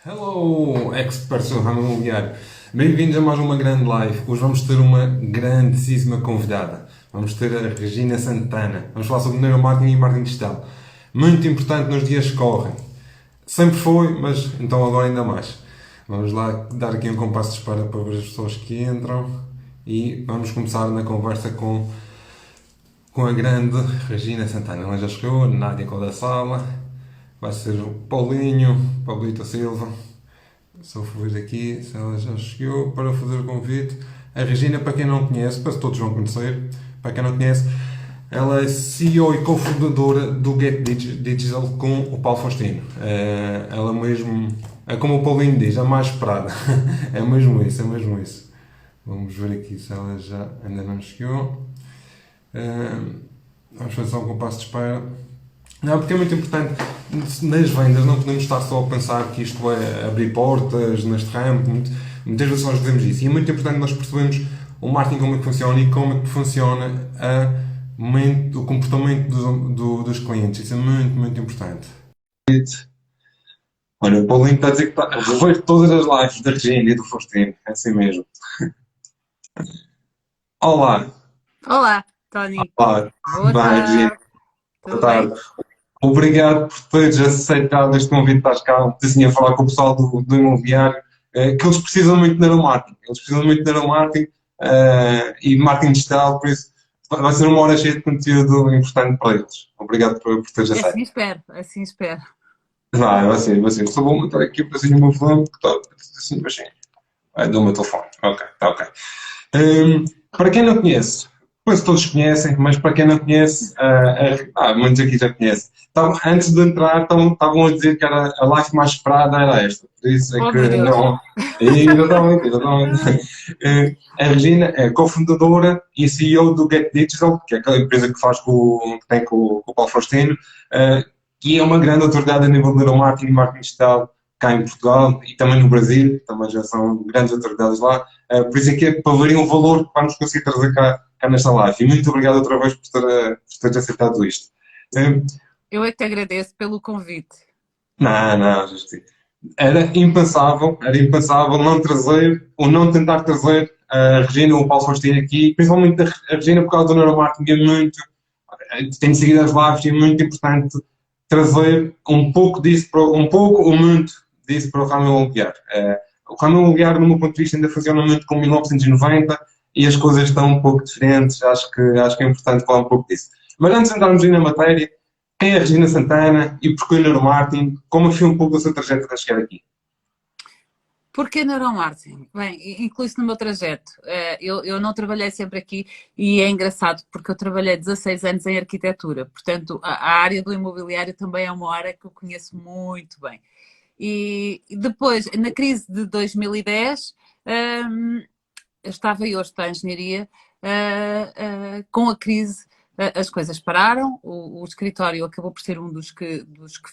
Hello, experts do ramo imobiliário. Bem-vindos a mais uma grande live. Hoje vamos ter uma grandíssima convidada. Vamos ter a Regina Santana. Vamos falar sobre neuromarketing e marketing digital. Muito importante nos dias que correm. Sempre foi, mas então agora ainda mais. Vamos lá dar aqui um compasso de espera para ver as pessoas que entram e vamos começar na conversa com a grande Regina Santana. Ela já chegou, a Nádia com da sala. Vai ser o Paulinho, Paulito Silva. Só vou ver aqui se ela já chegou para fazer o convite. A Regina, para quem não conhece, para todos vão conhecer, para quem não conhece, ela é CEO e cofundadora do Get Digital com o Paulo Faustino. Ela mesmo, é como o Paulinho diz, a mais esperada. É mesmo isso, é mesmo isso. Vamos ver aqui se ela já ainda não chegou. Vamos fazer só um compasso de espera. Não, porque é muito importante. Nas vendas não podemos estar só a pensar que isto é abrir portas neste ramo. Muitas vezes nós dizemos isso. E é muito importante nós percebermos o marketing como é que funciona e como é que funciona o comportamento dos clientes. Isso é muito, muito importante. Olha, o Paulinho está a dizer que está a rever todas as lives da Regina e do Faustino. É assim mesmo. Olá, Olá, Tony. olá. Boa Vai, Regina. tarde. Boa Tudo bem? tarde. Obrigado por teres aceitado este convite. Estás cá, assim, a falar com o pessoal do imobiliário, que eles precisam muito de neuromarketing. Eles precisam muito de neuromarketing e marketing digital, por isso vai ser uma hora cheia de conteúdo importante para eles. Obrigado por teres aceito. Assim espero, assim espero. Vai ser. Só vou montar aqui um pedacinho do meu fone, que está assim baixinho. Do meu telefone. Ok, está ok. Para quem não conhece, pois todos conhecem, mas para quem não conhece, muitos aqui já conhecem. Então, antes de entrar, estavam a dizer que era a live mais esperada era esta. Por isso é Oh, meu que Deus. não. Exatamente, exatamente. A Regina é cofundadora e CEO do Get Digital, que é aquela empresa que tem com o Paulo Faustino, que é uma grande autoridade a nível de neuromarketing e marketing digital cá em Portugal e também no Brasil, também já são grandes autoridades lá. Por isso é que é para verem o valor que vamos conseguir trazer cá nesta live. E muito obrigado outra vez por ter aceitado isto. Uh, Eu é que te agradeço pelo convite. não, Justi. Era impensável não trazer, ou não tentar trazer a Regina ou o Paulo Faustino aqui, principalmente a Regina por causa do neuromarketing, é muito, tenho seguido as lives e é muito importante trazer um pouco disso, um pouco ou muito disso para o ramo imobiliário. O ramo imobiliário, no meu ponto de vista, ainda funciona muito como 1990 e as coisas estão um pouco diferentes. Acho que é importante falar um pouco disso. Mas antes de entrarmos aí na matéria, quem é a Regina Santana e porquê o neuromarketing? Como foi um pouco a sua trajetória para chegar aqui? Porquê neuromarketing? Bem, inclui-se no meu trajeto. Eu não trabalhei sempre aqui e é engraçado porque eu trabalhei 16 anos em arquitetura. Portanto, a área do imobiliário também é uma área que eu conheço muito bem. E depois, na crise de 2010, hum, estava eu a estudar engenharia, com a crise as coisas pararam, o escritório acabou por ser um dos que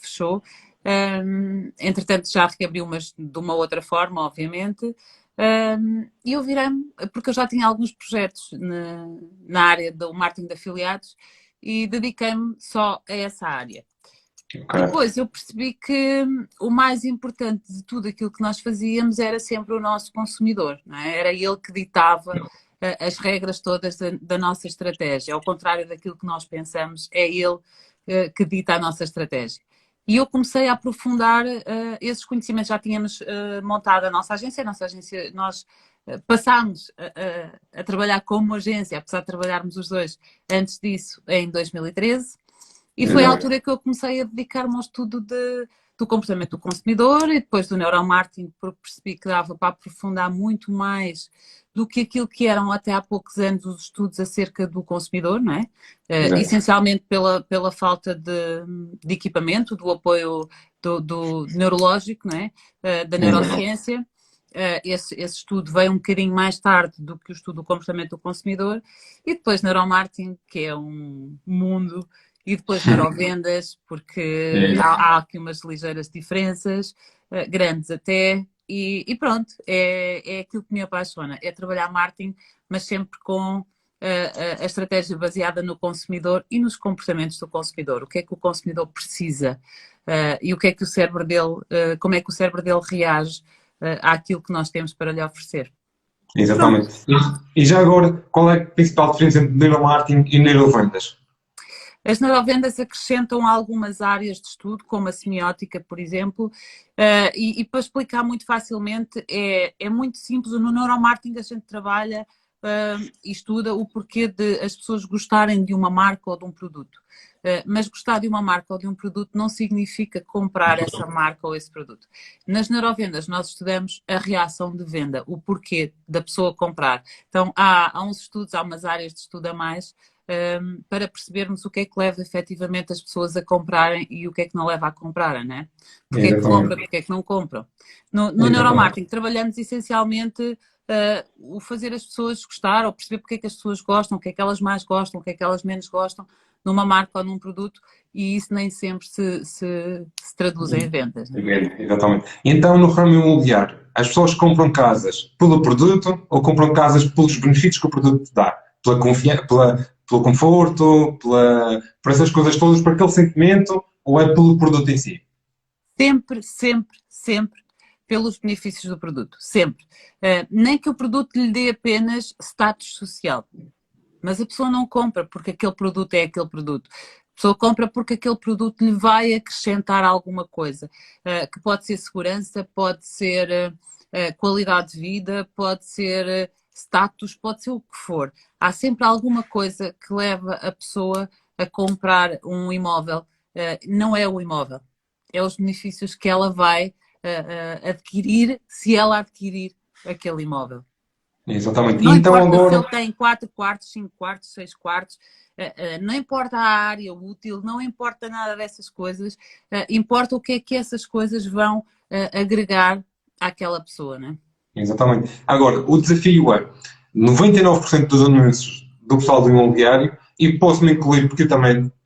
fechou. Entretanto, já reabriu, mas de uma outra forma, obviamente. E eu virei-me, porque eu já tinha alguns projetos na área do marketing de afiliados e dediquei-me só a essa área. Ok. Depois eu percebi que o mais importante de tudo aquilo que nós fazíamos era sempre o nosso consumidor, não é? Era ele que ditava as regras todas da nossa estratégia. Ao contrário daquilo que nós pensamos, é ele que dita a nossa estratégia. E eu comecei a aprofundar esses conhecimentos. Já tínhamos montado a nossa agência, nós passámos a trabalhar como agência, apesar de trabalharmos os dois antes disso, em 2013. E foi a Exato. altura que eu comecei a dedicar-me ao estudo do comportamento do consumidor e depois do neuromarketing, porque percebi que dava para aprofundar muito mais do que aquilo que eram até há poucos anos os estudos acerca do consumidor, não é? Exato. Essencialmente pela falta de equipamento, do apoio do neurológico, não é? Da Exato. neurociência. Esse estudo veio um bocadinho mais tarde do que o estudo do comportamento do consumidor, e depois neuromarketing, que é um mundo, e depois neurovendas, porque Exato. há aqui umas ligeiras diferenças, grandes até, e pronto, é aquilo que me apaixona, é trabalhar marketing, mas sempre com a estratégia baseada no consumidor e nos comportamentos do consumidor. O que é que o consumidor precisa? e o que é que o cérebro dele, como é que o cérebro dele reage àquilo que nós temos para lhe oferecer. Pronto. Exatamente. E já agora, qual é a principal diferença entre neuromarketing e neurovendas? As neurovendas acrescentam algumas áreas de estudo, como a semiótica, por exemplo, e para explicar muito facilmente, é muito simples. No neuromarketing a gente trabalha e estuda o porquê de as pessoas gostarem de uma marca ou de um produto. Mas gostar de uma marca ou de um produto não significa comprar essa marca ou esse produto. Nas neurovendas nós estudamos a reação de venda, o porquê da pessoa comprar. Então há uns estudos, há umas áreas de estudo a mais para percebermos o que é que leva efetivamente as pessoas a comprarem e o que é que não leva a comprarem, né? Porque é que compram, Exatamente. porque é que não compram. No Exatamente. neuromarketing trabalhamos essencialmente o fazer as pessoas gostar ou perceber porque é que as pessoas gostam, o que é que elas mais gostam, o que é que elas menos gostam numa marca ou num produto, e isso nem sempre se traduz em vendas, né? Exatamente. Então, no ramo imobiliário, as pessoas compram casas pelo produto ou compram casas pelos benefícios que o produto dá? Pela pelo conforto, por essas coisas todas, por aquele sentimento, ou é pelo produto em si? Sempre, sempre, sempre pelos benefícios do produto. Sempre. Nem que o produto lhe dê apenas status social. Mas a pessoa não compra porque aquele produto é aquele produto. A pessoa compra porque aquele produto lhe vai acrescentar alguma coisa, que pode ser segurança, pode ser qualidade de vida, pode ser status, pode ser o que for. Há sempre alguma coisa que leva a pessoa a comprar um imóvel. Não é o imóvel, é os benefícios que ela vai adquirir se ela adquirir aquele imóvel. Exatamente. E Não então importa se agora, ele tem 4 quartos, 5 quartos, 6 quartos, não importa a área útil, não importa nada dessas coisas, importa o que é que essas coisas vão agregar àquela pessoa, né? exatamente. Agora, o desafio é 99% dos anúncios do pessoal do imobiliário, e posso-me incluir, porque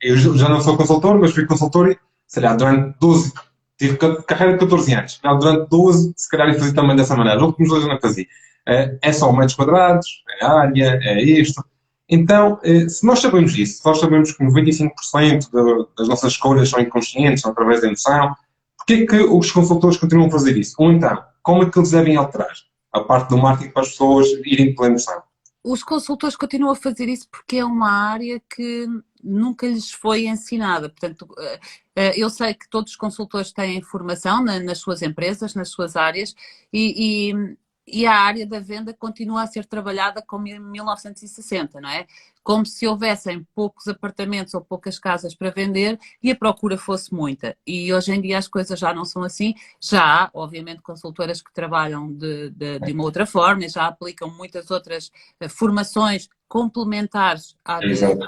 eu já não sou consultor, mas fui consultor, sei lá, durante 12, tive carreira de 14 anos. Já durante 12, se calhar, eu fazia também dessa maneira. Os últimos 2 eu não fazia. É só metros quadrados, é área, é isto. Então, se nós sabemos isso, se nós sabemos que 95% das nossas escolhas são inconscientes, são através da emoção, porquê é que os consultores continuam a fazer isso? Ou então, como é que eles devem alterar a parte do marketing para as pessoas irem pela emoção? Os consultores continuam a fazer isso porque é uma área que nunca lhes foi ensinada. Portanto, eu sei que todos os consultores têm formação nas suas empresas, nas suas áreas, e a área da venda continua a ser trabalhada como em 1960, não é? Como se houvessem poucos apartamentos ou poucas casas para vender e a procura fosse muita. E hoje em dia as coisas já não são assim. Já há, obviamente, consultoras que trabalham de uma outra forma e já aplicam muitas outras formações complementares à Exato.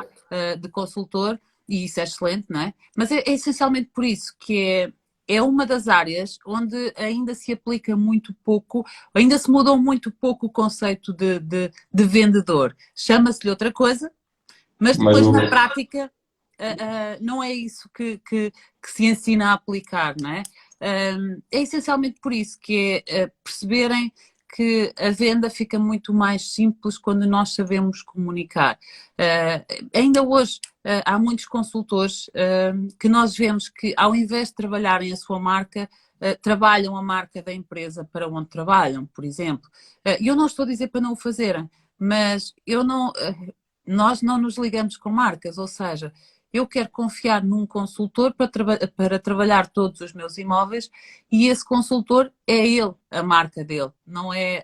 de consultor, e isso é excelente, não é? Mas é essencialmente por isso que é uma das áreas onde ainda se aplica muito pouco, ainda se mudou muito pouco o conceito de vendedor. Chama-se-lhe outra coisa, mas Mas depois o... na prática não é isso que se ensina a aplicar, não é? É essencialmente por isso que é perceberem que a venda fica muito mais simples quando nós sabemos comunicar. Ainda hoje há muitos consultores que nós vemos que ao invés de trabalharem a sua marca, trabalham a marca da empresa para onde trabalham, por exemplo. Eu não estou a dizer para não o fazerem, mas nós não nos ligamos com marcas, ou seja, eu quero confiar num consultor para trabalhar todos os meus imóveis e esse consultor é ele, a marca dele, não é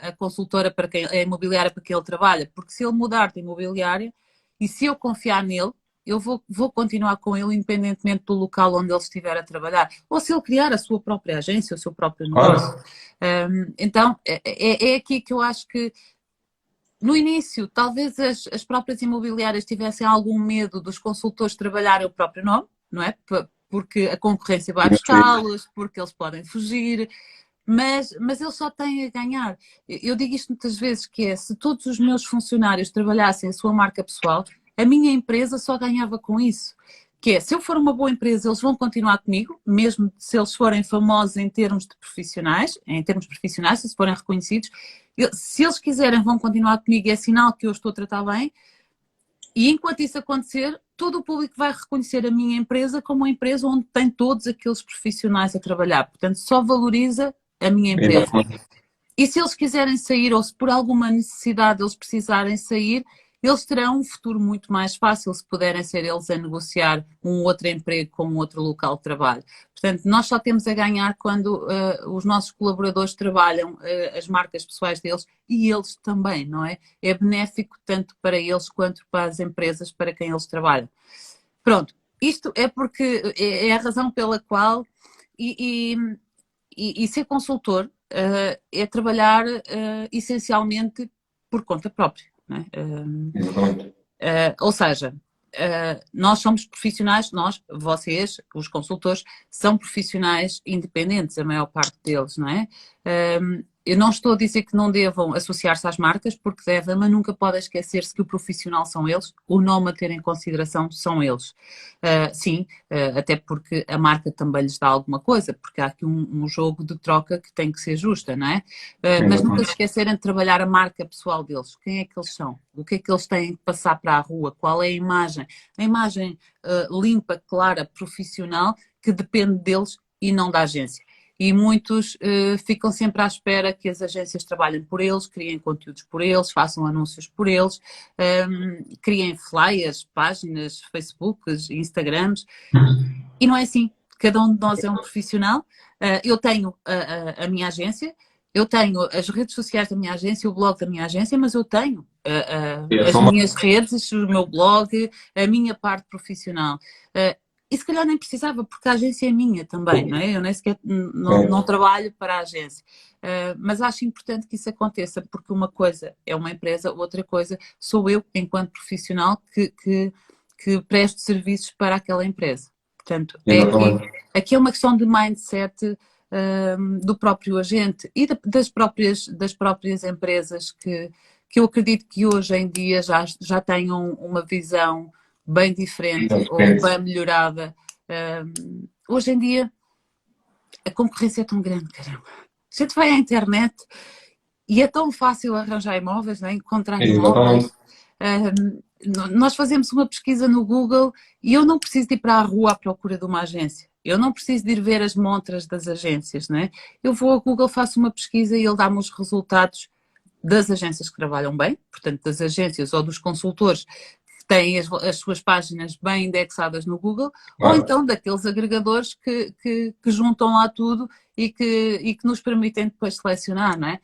a consultora para quem, a imobiliária para quem ele trabalha, porque se ele mudar de imobiliária e se eu confiar nele, eu vou continuar com ele independentemente do local onde ele estiver a trabalhar, ou se ele criar a sua própria agência, o seu próprio negócio. Claro. Então, é aqui que eu acho que no início, talvez as próprias imobiliárias tivessem algum medo dos consultores trabalharem o próprio nome, não é? Porque a concorrência vai buscá-los, porque eles podem fugir, mas eles só têm a ganhar. Eu digo isto muitas vezes, que é, se todos os meus funcionários trabalhassem a sua marca pessoal, a minha empresa só ganhava com isso. Que é, se eu for uma boa empresa, eles vão continuar comigo, mesmo se eles forem famosos em termos de profissionais, se forem reconhecidos. Se eles quiserem, vão continuar comigo, é sinal que eu estou a tratar bem. E enquanto isso acontecer, todo o público vai reconhecer a minha empresa como uma empresa onde tem todos aqueles profissionais a trabalhar. Portanto, só valoriza a minha empresa. E se eles quiserem sair, ou se por alguma necessidade eles precisarem sair, eles terão um futuro muito mais fácil se puderem ser eles a negociar um outro emprego com um outro local de trabalho. Portanto, nós só temos a ganhar quando os nossos colaboradores trabalham as marcas pessoais deles e eles também, não é? É benéfico tanto para eles quanto para as empresas para quem eles trabalham. Pronto, isto é porque é a razão pela qual e ser consultor é trabalhar essencialmente por conta própria. Não é? Ou seja, nós somos profissionais, vocês, os consultores, são profissionais independentes, a maior parte deles, não é? Eu não estou a dizer que não devam associar-se às marcas, porque devem, mas nunca podem esquecer-se que o profissional são eles, o nome a ter em consideração são eles. Sim, até porque a marca também lhes dá alguma coisa, porque há aqui um jogo de troca que tem que ser justa, não é? Mas nunca se esquecerem de trabalhar a marca pessoal deles. Quem é que eles são? O que é que eles têm que passar para a rua? Qual é a imagem? A imagem limpa, clara, profissional, que depende deles e não da agência. E muitos ficam sempre à espera que as agências trabalhem por eles, criem conteúdos por eles, façam anúncios por eles, criem flyers, páginas, Facebooks, Instagrams. E não é assim. Cada um de nós é um profissional. Eu tenho a minha agência, eu tenho as redes sociais da minha agência, o blog da minha agência, mas eu tenho as minhas redes, o meu blog, a minha parte profissional. E se calhar nem precisava, porque a agência é minha também, não é? Eu nem sequer não trabalho para a agência. Mas acho importante que isso aconteça, porque uma coisa é uma empresa, outra coisa sou eu, enquanto profissional, que presto serviços para aquela empresa. Portanto, aqui é uma questão de mindset do próprio agente e das próprias empresas que eu acredito que hoje em dia já tenham uma visão bem diferente ou bem melhorada. Hoje em dia a concorrência é tão grande, caramba. A gente vai à internet e é tão fácil arranjar imóveis, não é? Encontrar imóveis. Nós fazemos uma pesquisa no Google e eu não preciso de ir para a rua à procura de uma agência. Eu não preciso de ir ver as montras das agências, não é? Eu vou ao Google, faço uma pesquisa e ele dá-me os resultados das agências que trabalham bem, portanto das agências ou dos consultores têm as suas páginas bem indexadas no Google, ou então daqueles agregadores que juntam lá tudo e que nos permitem depois selecionar, não é?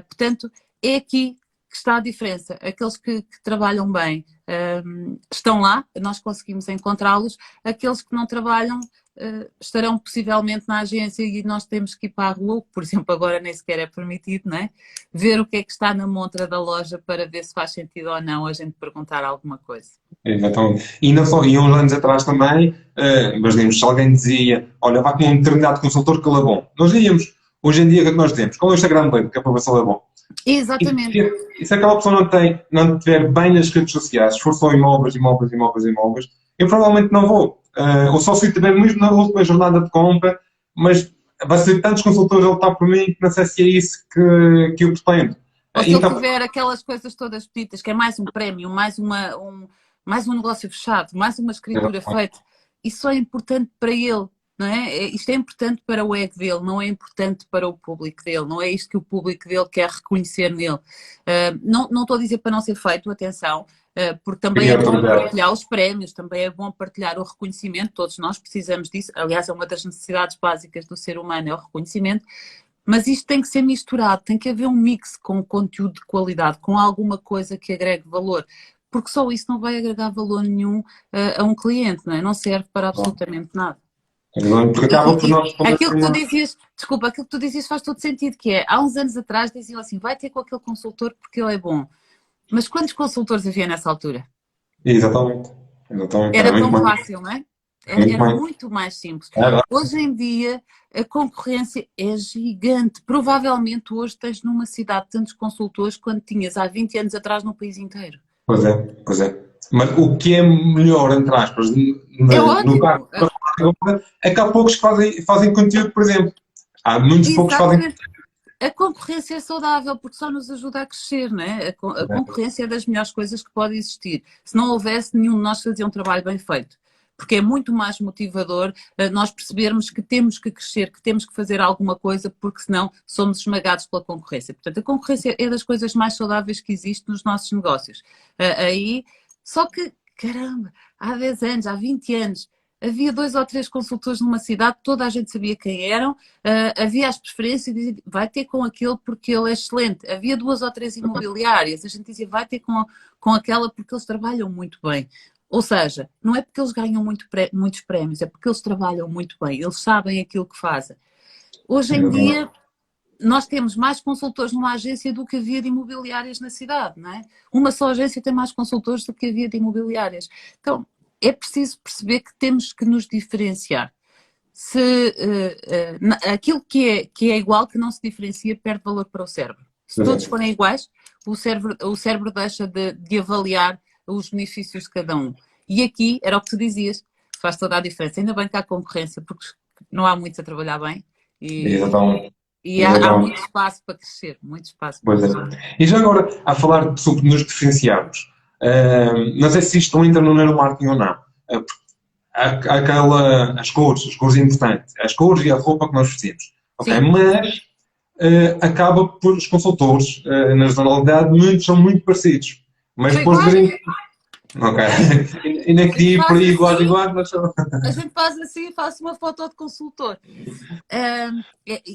Portanto, é aqui que está a diferença. Aqueles que trabalham bem estão lá, nós conseguimos encontrá-los. Aqueles que não trabalham estarão possivelmente na agência e nós temos que ir para a rua, por exemplo, agora nem sequer é permitido, não é? Ver o que é que está na montra da loja para ver se faz sentido ou não a gente perguntar alguma coisa. Exatamente. E não só, e uns anos atrás também, imaginemos, se alguém dizia, olha, vá com um determinado consultor que ele é bom. Nós íamos. Hoje em dia, o que é que nós dizemos? Qual é o Instagram dele, que é para ver se ele é bom? Exatamente. E se aquela pessoa não tiver bem nas redes sociais, se for só imóveis, eu provavelmente não vou. Ou só se tiver mesmo na última jornada de compra, mas vai ser tantos consultores a lutar por mim que não sei se é isso que eu pretendo. Ou se ele tiver aquelas coisas todas bonitas, que é mais um prémio, mais um negócio fechado, mais uma escritura feita, isso é importante para ele. Não é? Isto é importante para o ego dele, não é importante para o público dele, não é isto que o público dele quer reconhecer nele. Não estou a dizer para não ser feito, atenção, porque também é bom partilhar os prémios, também é bom partilhar o reconhecimento, todos nós precisamos disso, aliás é uma das necessidades básicas do ser humano, é o reconhecimento, mas isto tem que ser misturado, tem que haver um mix com conteúdo de qualidade, com alguma coisa que agregue valor, porque só isso não vai agregar valor nenhum a um cliente, não é? Não serve para absolutamente nada. Aquilo que tu dizias, desculpa, aquilo que tu dizias faz todo sentido, que é, há uns anos atrás diziam assim, vai ter com aquele consultor porque ele é bom. Mas quantos consultores havia nessa altura? Exatamente. Era tão fácil, não é? Era muito mais simples. Hoje em dia a concorrência é gigante. Provavelmente hoje tens numa cidade tantos consultores quanto tinhas há 20 anos atrás no país inteiro. Pois é. Mas o que é melhor, entre aspas, no caso é que há poucos que fazem conteúdo, por exemplo. Há muitos poucos que fazem. A concorrência é saudável porque só nos ajuda a crescer, não é? A concorrência é das melhores coisas que pode existir. Se não houvesse, nenhum de nós fazia um trabalho bem feito. Porque é muito mais motivador nós percebermos que temos que crescer, que temos que fazer alguma coisa, porque senão somos esmagados pela concorrência. Portanto, a concorrência é das coisas mais saudáveis que existe nos nossos negócios. Aí, só que, caramba, há 10 anos, há 20 anos, havia 2 ou 3 consultores numa cidade, toda a gente sabia quem eram, havia as preferências, dizia, vai ter com aquele porque ele é excelente. Havia 2 ou 3 imobiliárias, a gente dizia, vai ter com aquela porque eles trabalham muito bem. Ou seja, não é porque eles ganham muitos prémios, é porque eles trabalham muito bem, eles sabem aquilo que fazem. Hoje em dia, nós temos mais consultores numa agência do que havia de imobiliárias na cidade, não é? Uma só agência tem mais consultores do que havia de imobiliárias. Então, é preciso perceber que temos que nos diferenciar. Se aquilo que é igual, que não se diferencia, perde valor para o cérebro. Se todos forem iguais, o cérebro deixa de avaliar os benefícios de cada um. E aqui, era o que tu dizias, faz toda a diferença. Ainda bem que há concorrência, porque não há muitos a trabalhar bem Exatamente. e há muito espaço para crescer, muito espaço para Pois é. crescer. E já agora, a falar sobre nos diferenciarmos, não sei se isto entra no neuromarketing ou não. As cores é importante, as cores e a roupa que nós vestimos. Ok? Sim. Mas acaba por os consultores, na generalidade, muitos são muito parecidos. Mas São depois de iguais. verem. Ok. E naquele por aí iguais, mas são. A gente faz assim, faço uma foto de consultor.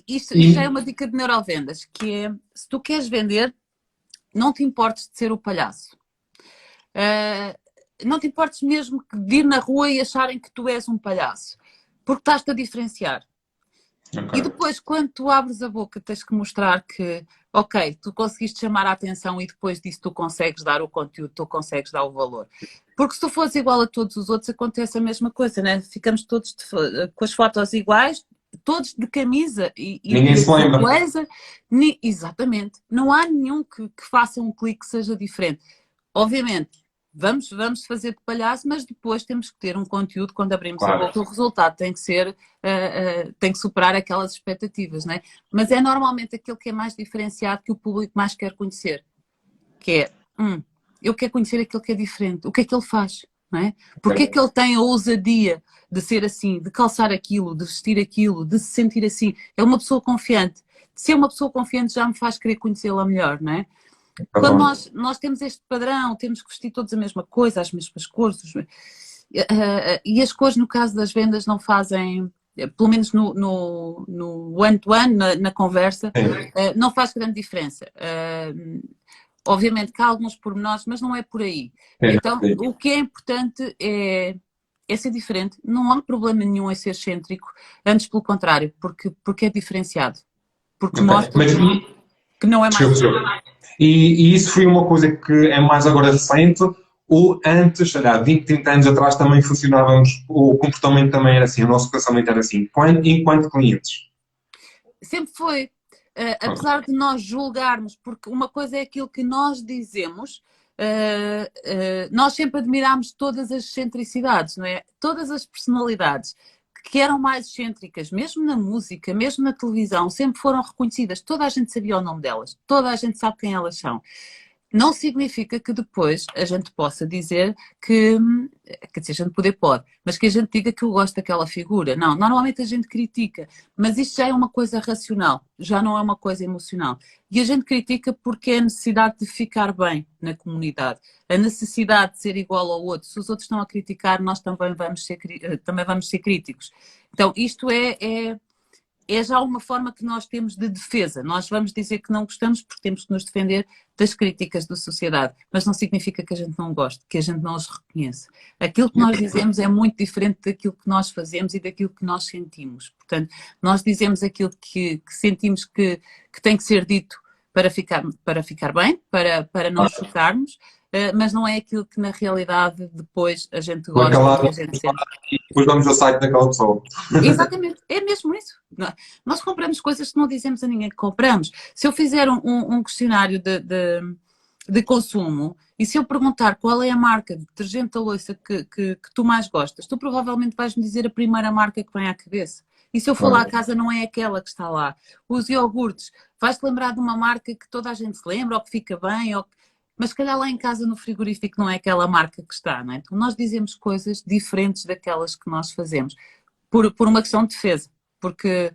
Isto E, já é uma dica de neurovendas, que é, se tu queres vender, não te importes de ser o palhaço. Não te importes mesmo de ir na rua e acharem que tu és um palhaço, porque estás-te a diferenciar. okay. E depois, quando tu abres a boca, tens que mostrar que, ok, tu conseguiste chamar a atenção e depois disso tu consegues dar o conteúdo, tu consegues dar o valor. Porque se tu fores igual a todos os outros, acontece a mesma coisa, né? Ficamos todos com as fotos iguais, todos de camisa Ninguém se lembra. blazer. Exatamente. Não há nenhum que faça um clique que seja diferente. Obviamente, vamos fazer de palhaço, mas depois temos que ter um conteúdo quando abrimos a boca. O resultado tem que ser, tem que superar aquelas expectativas, não é? Mas é normalmente aquele que é mais diferenciado, que o público mais quer conhecer. Que é, eu quero conhecer aquele que é diferente. O que é que ele faz? Não é? Porque é que ele tem a ousadia de ser assim, de calçar aquilo, de vestir aquilo, de se sentir assim? É uma pessoa confiante. Se é uma pessoa confiante, já me faz querer conhecê-la melhor, não é? Quando nós temos este padrão, temos que vestir todos a mesma coisa, as mesmas cores, e as cores, no caso das vendas, não fazem, pelo menos no one-to-one, na conversa, não faz grande diferença. Obviamente que há alguns pormenores, mas não é por aí. Então, o que é importante é ser diferente. Não há problema nenhum em ser excêntrico, antes pelo contrário, porque é diferenciado. Porque mostra que não é mais... E isso foi uma coisa que é mais agora recente, ou antes, sei lá, 20, 30 anos atrás também funcionávamos, o comportamento também era assim, o nosso pensamento era assim, enquanto clientes? Sempre foi. Apesar de nós julgarmos, porque uma coisa é aquilo que nós dizemos, nós sempre admirámos todas as excentricidades, não é? Todas as personalidades que eram mais excêntricas, mesmo na música, mesmo na televisão, sempre foram reconhecidas. Toda a gente sabia o nome delas, toda a gente sabe quem elas são. Não significa que depois a gente possa dizer que, quer dizer, a gente pode, mas que a gente diga que eu gosto daquela figura. Não, normalmente a gente critica, mas isto já é uma coisa racional, já não é uma coisa emocional. E a gente critica porque é a necessidade de ficar bem na comunidade, a necessidade de ser igual ao outro. Se os outros estão a criticar, nós também vamos ser críticos. Então, isto é já uma forma que nós temos de defesa. Nós vamos dizer que não gostamos porque temos que nos defender das críticas da sociedade, mas não significa que a gente não goste, que a gente não os reconheça. Aquilo que nós dizemos é muito diferente daquilo que nós fazemos e daquilo que nós sentimos. Portanto, nós dizemos aquilo que sentimos que tem que ser dito para ficar bem, para não chocarmos, mas não é aquilo que na realidade depois a gente gosta e a gente sente. E depois vamos ao site daquela pessoa. Exatamente, é mesmo isso. Nós compramos coisas que não dizemos a ninguém que compramos. Se eu fizer um questionário de consumo e se eu perguntar qual é a marca de detergente da louça que tu mais gostas, tu provavelmente vais-me dizer a primeira marca que vem à cabeça. E se eu for lá, a casa não é aquela que está lá. Os iogurtes, vais-te lembrar de uma marca que toda a gente se lembra, ou que fica bem, mas se calhar lá em casa no frigorífico não é aquela marca que está, não é? Então nós dizemos coisas diferentes daquelas que nós fazemos, por uma questão de defesa, porque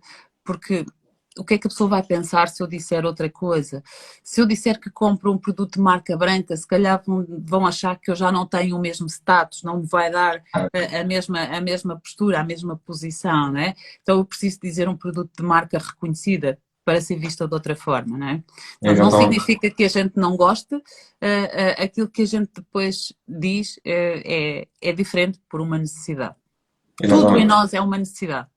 o que é que a pessoa vai pensar se eu disser outra coisa? Se eu disser que compro um produto de marca branca, se calhar vão achar que eu já não tenho o mesmo status, não me vai dar a mesma postura, a mesma posição, não é? Então eu preciso dizer um produto de marca reconhecida para ser vista de outra forma, não é? Então, não Exatamente. significa que a gente não goste, aquilo que a gente depois diz é diferente por uma necessidade. Tudo em Exatamente. nós é uma necessidade.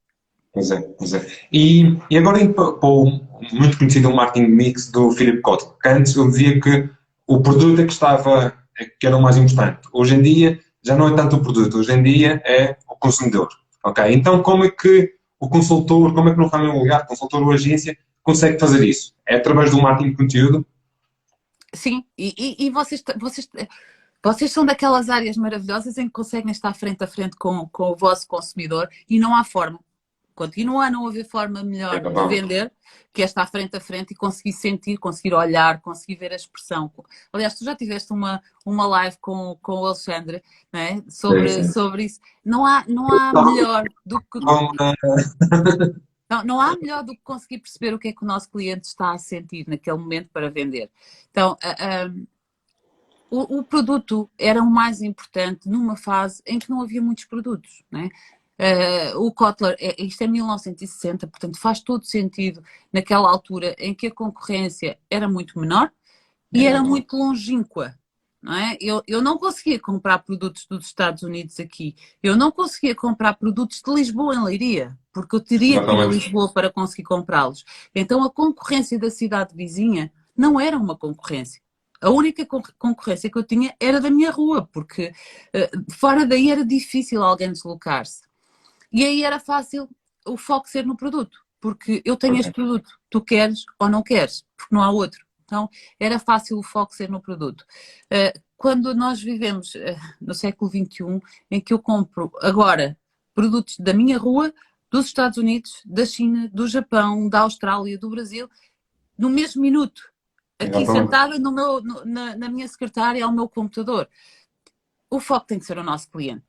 Pois é, pois é. E agora indo para o muito conhecido marketing mix do Philip Kotler, que antes ele dizia que o produto é que estava, que era o mais importante. Hoje em dia já não é tanto o produto, hoje em dia é o consumidor. Ok? Então como é que o consultor, como é que no ramo imobiliário, consultor ou agência, consegue fazer isso? É através do marketing de conteúdo? Sim, e vocês são daquelas áreas maravilhosas em que conseguem estar frente a frente com o vosso consumidor e não há forma. Continua a não haver forma É melhor de verdade. vender que é estar frente a frente e conseguir sentir, conseguir olhar, conseguir ver a expressão. Aliás, tu já tiveste uma live com o Alexandre, não é? Sim, sobre sim. isso. Não há melhor do que Vamos, não há melhor do que conseguir perceber o que é que o nosso cliente está a sentir naquele momento para vender. Então, o produto era o mais importante numa fase em que não havia muitos produtos, né? O Kotler, isto é 1960, portanto faz todo sentido naquela altura em que a concorrência era muito menor e era exatamente. muito longínqua, não é? Eu não conseguia comprar produtos dos Estados Unidos aqui, eu não conseguia comprar produtos de Lisboa em Leiria, porque eu teria que ir a Exatamente. Lisboa para conseguir comprá-los. Então a concorrência da cidade vizinha não era uma concorrência. A única concorrência que eu tinha era da minha rua, porque fora daí era difícil alguém deslocar-se. E aí era fácil o foco ser no produto, porque eu tenho este produto, tu queres ou não queres, porque não há outro. Então era fácil o foco ser no produto. Quando nós vivemos no século XXI, em que eu compro agora produtos da minha rua, dos Estados Unidos, da China, do Japão, da Austrália, do Brasil, no mesmo minuto, aqui Exatamente. sentada na minha secretária ao meu computador. O foco tem que ser o nosso cliente.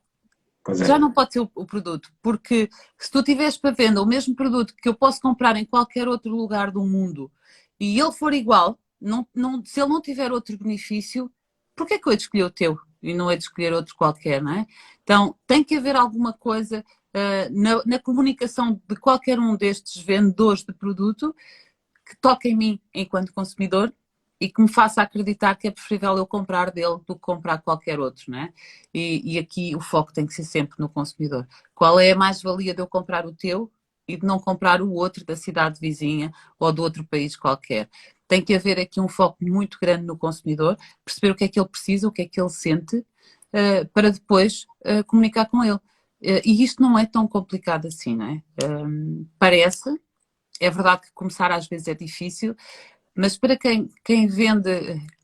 Pois é. Já não pode ser o produto, porque se tu tiveres para venda o mesmo produto que eu posso comprar em qualquer outro lugar do mundo e ele for igual, se ele não tiver outro benefício, por que é que eu hei de escolher o teu e não hei de escolher outro qualquer, não é? Então tem que haver alguma coisa na comunicação de qualquer um destes vendedores de produto que toque em mim enquanto consumidor e que me faça acreditar que é preferível eu comprar dele do que comprar qualquer outro, não é? E aqui o foco tem que ser sempre no consumidor. Qual é a mais-valia de eu comprar o teu e de não comprar o outro da cidade vizinha ou de outro país qualquer? Tem que haver aqui um foco muito grande no consumidor, perceber o que é que ele precisa, o que é que ele sente, para depois comunicar com ele. E isto não é tão complicado assim, não é? Parece, é verdade que começar às vezes é difícil, mas para quem vende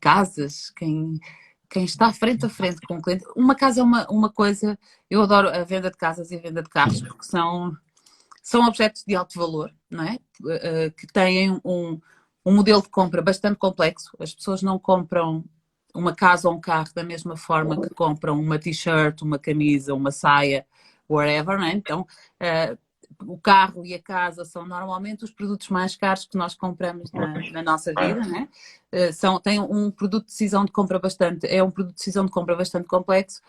casas, quem está frente a frente com o cliente, uma casa é uma coisa, eu adoro a venda de casas e a venda de carros porque são objetos de alto valor, não é? Que têm um modelo de compra bastante complexo. As pessoas não compram uma casa ou um carro da mesma forma que compram uma t-shirt, uma camisa, uma saia, whatever, não é? Então, o carro e a casa são normalmente os produtos mais caros que nós compramos na nossa vida, né? Tem um produto de decisão de compra é um produto de decisão de compra bastante complexo,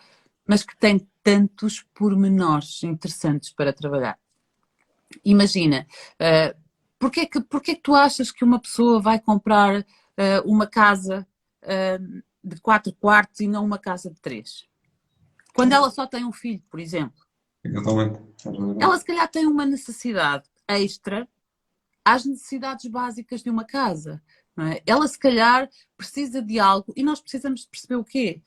mas que tem tantos pormenores interessantes para trabalhar. Imagina, porque é que tu achas que uma pessoa vai comprar uma casa de 4 quartos e não uma casa de 3? Quando ela só tem um filho, por exemplo. Exatamente. Ela se calhar tem uma necessidade extra às necessidades básicas de uma casa. Não é? Ela se calhar precisa de algo e nós precisamos de perceber o quê?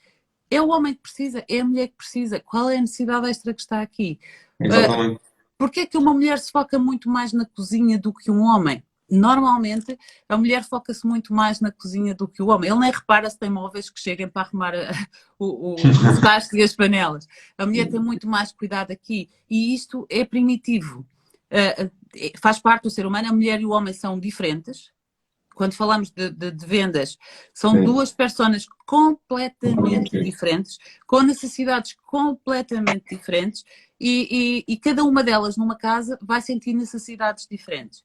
É o homem que precisa? É a mulher que precisa? Qual é a necessidade extra que está aqui? Exatamente. Porquê é que uma mulher se foca muito mais na cozinha do que um homem? Normalmente, a mulher foca-se muito mais na cozinha do que o homem. Ele nem repara se tem móveis que cheguem para arrumar os tachos e as panelas. A mulher tem muito mais cuidado aqui. E isto é primitivo. faz parte do ser humano, a mulher e o homem são diferentes. Quando falamos de vendas, são Sim. duas pessoas completamente diferentes, com necessidades completamente diferentes, e cada uma delas numa casa vai sentir necessidades diferentes.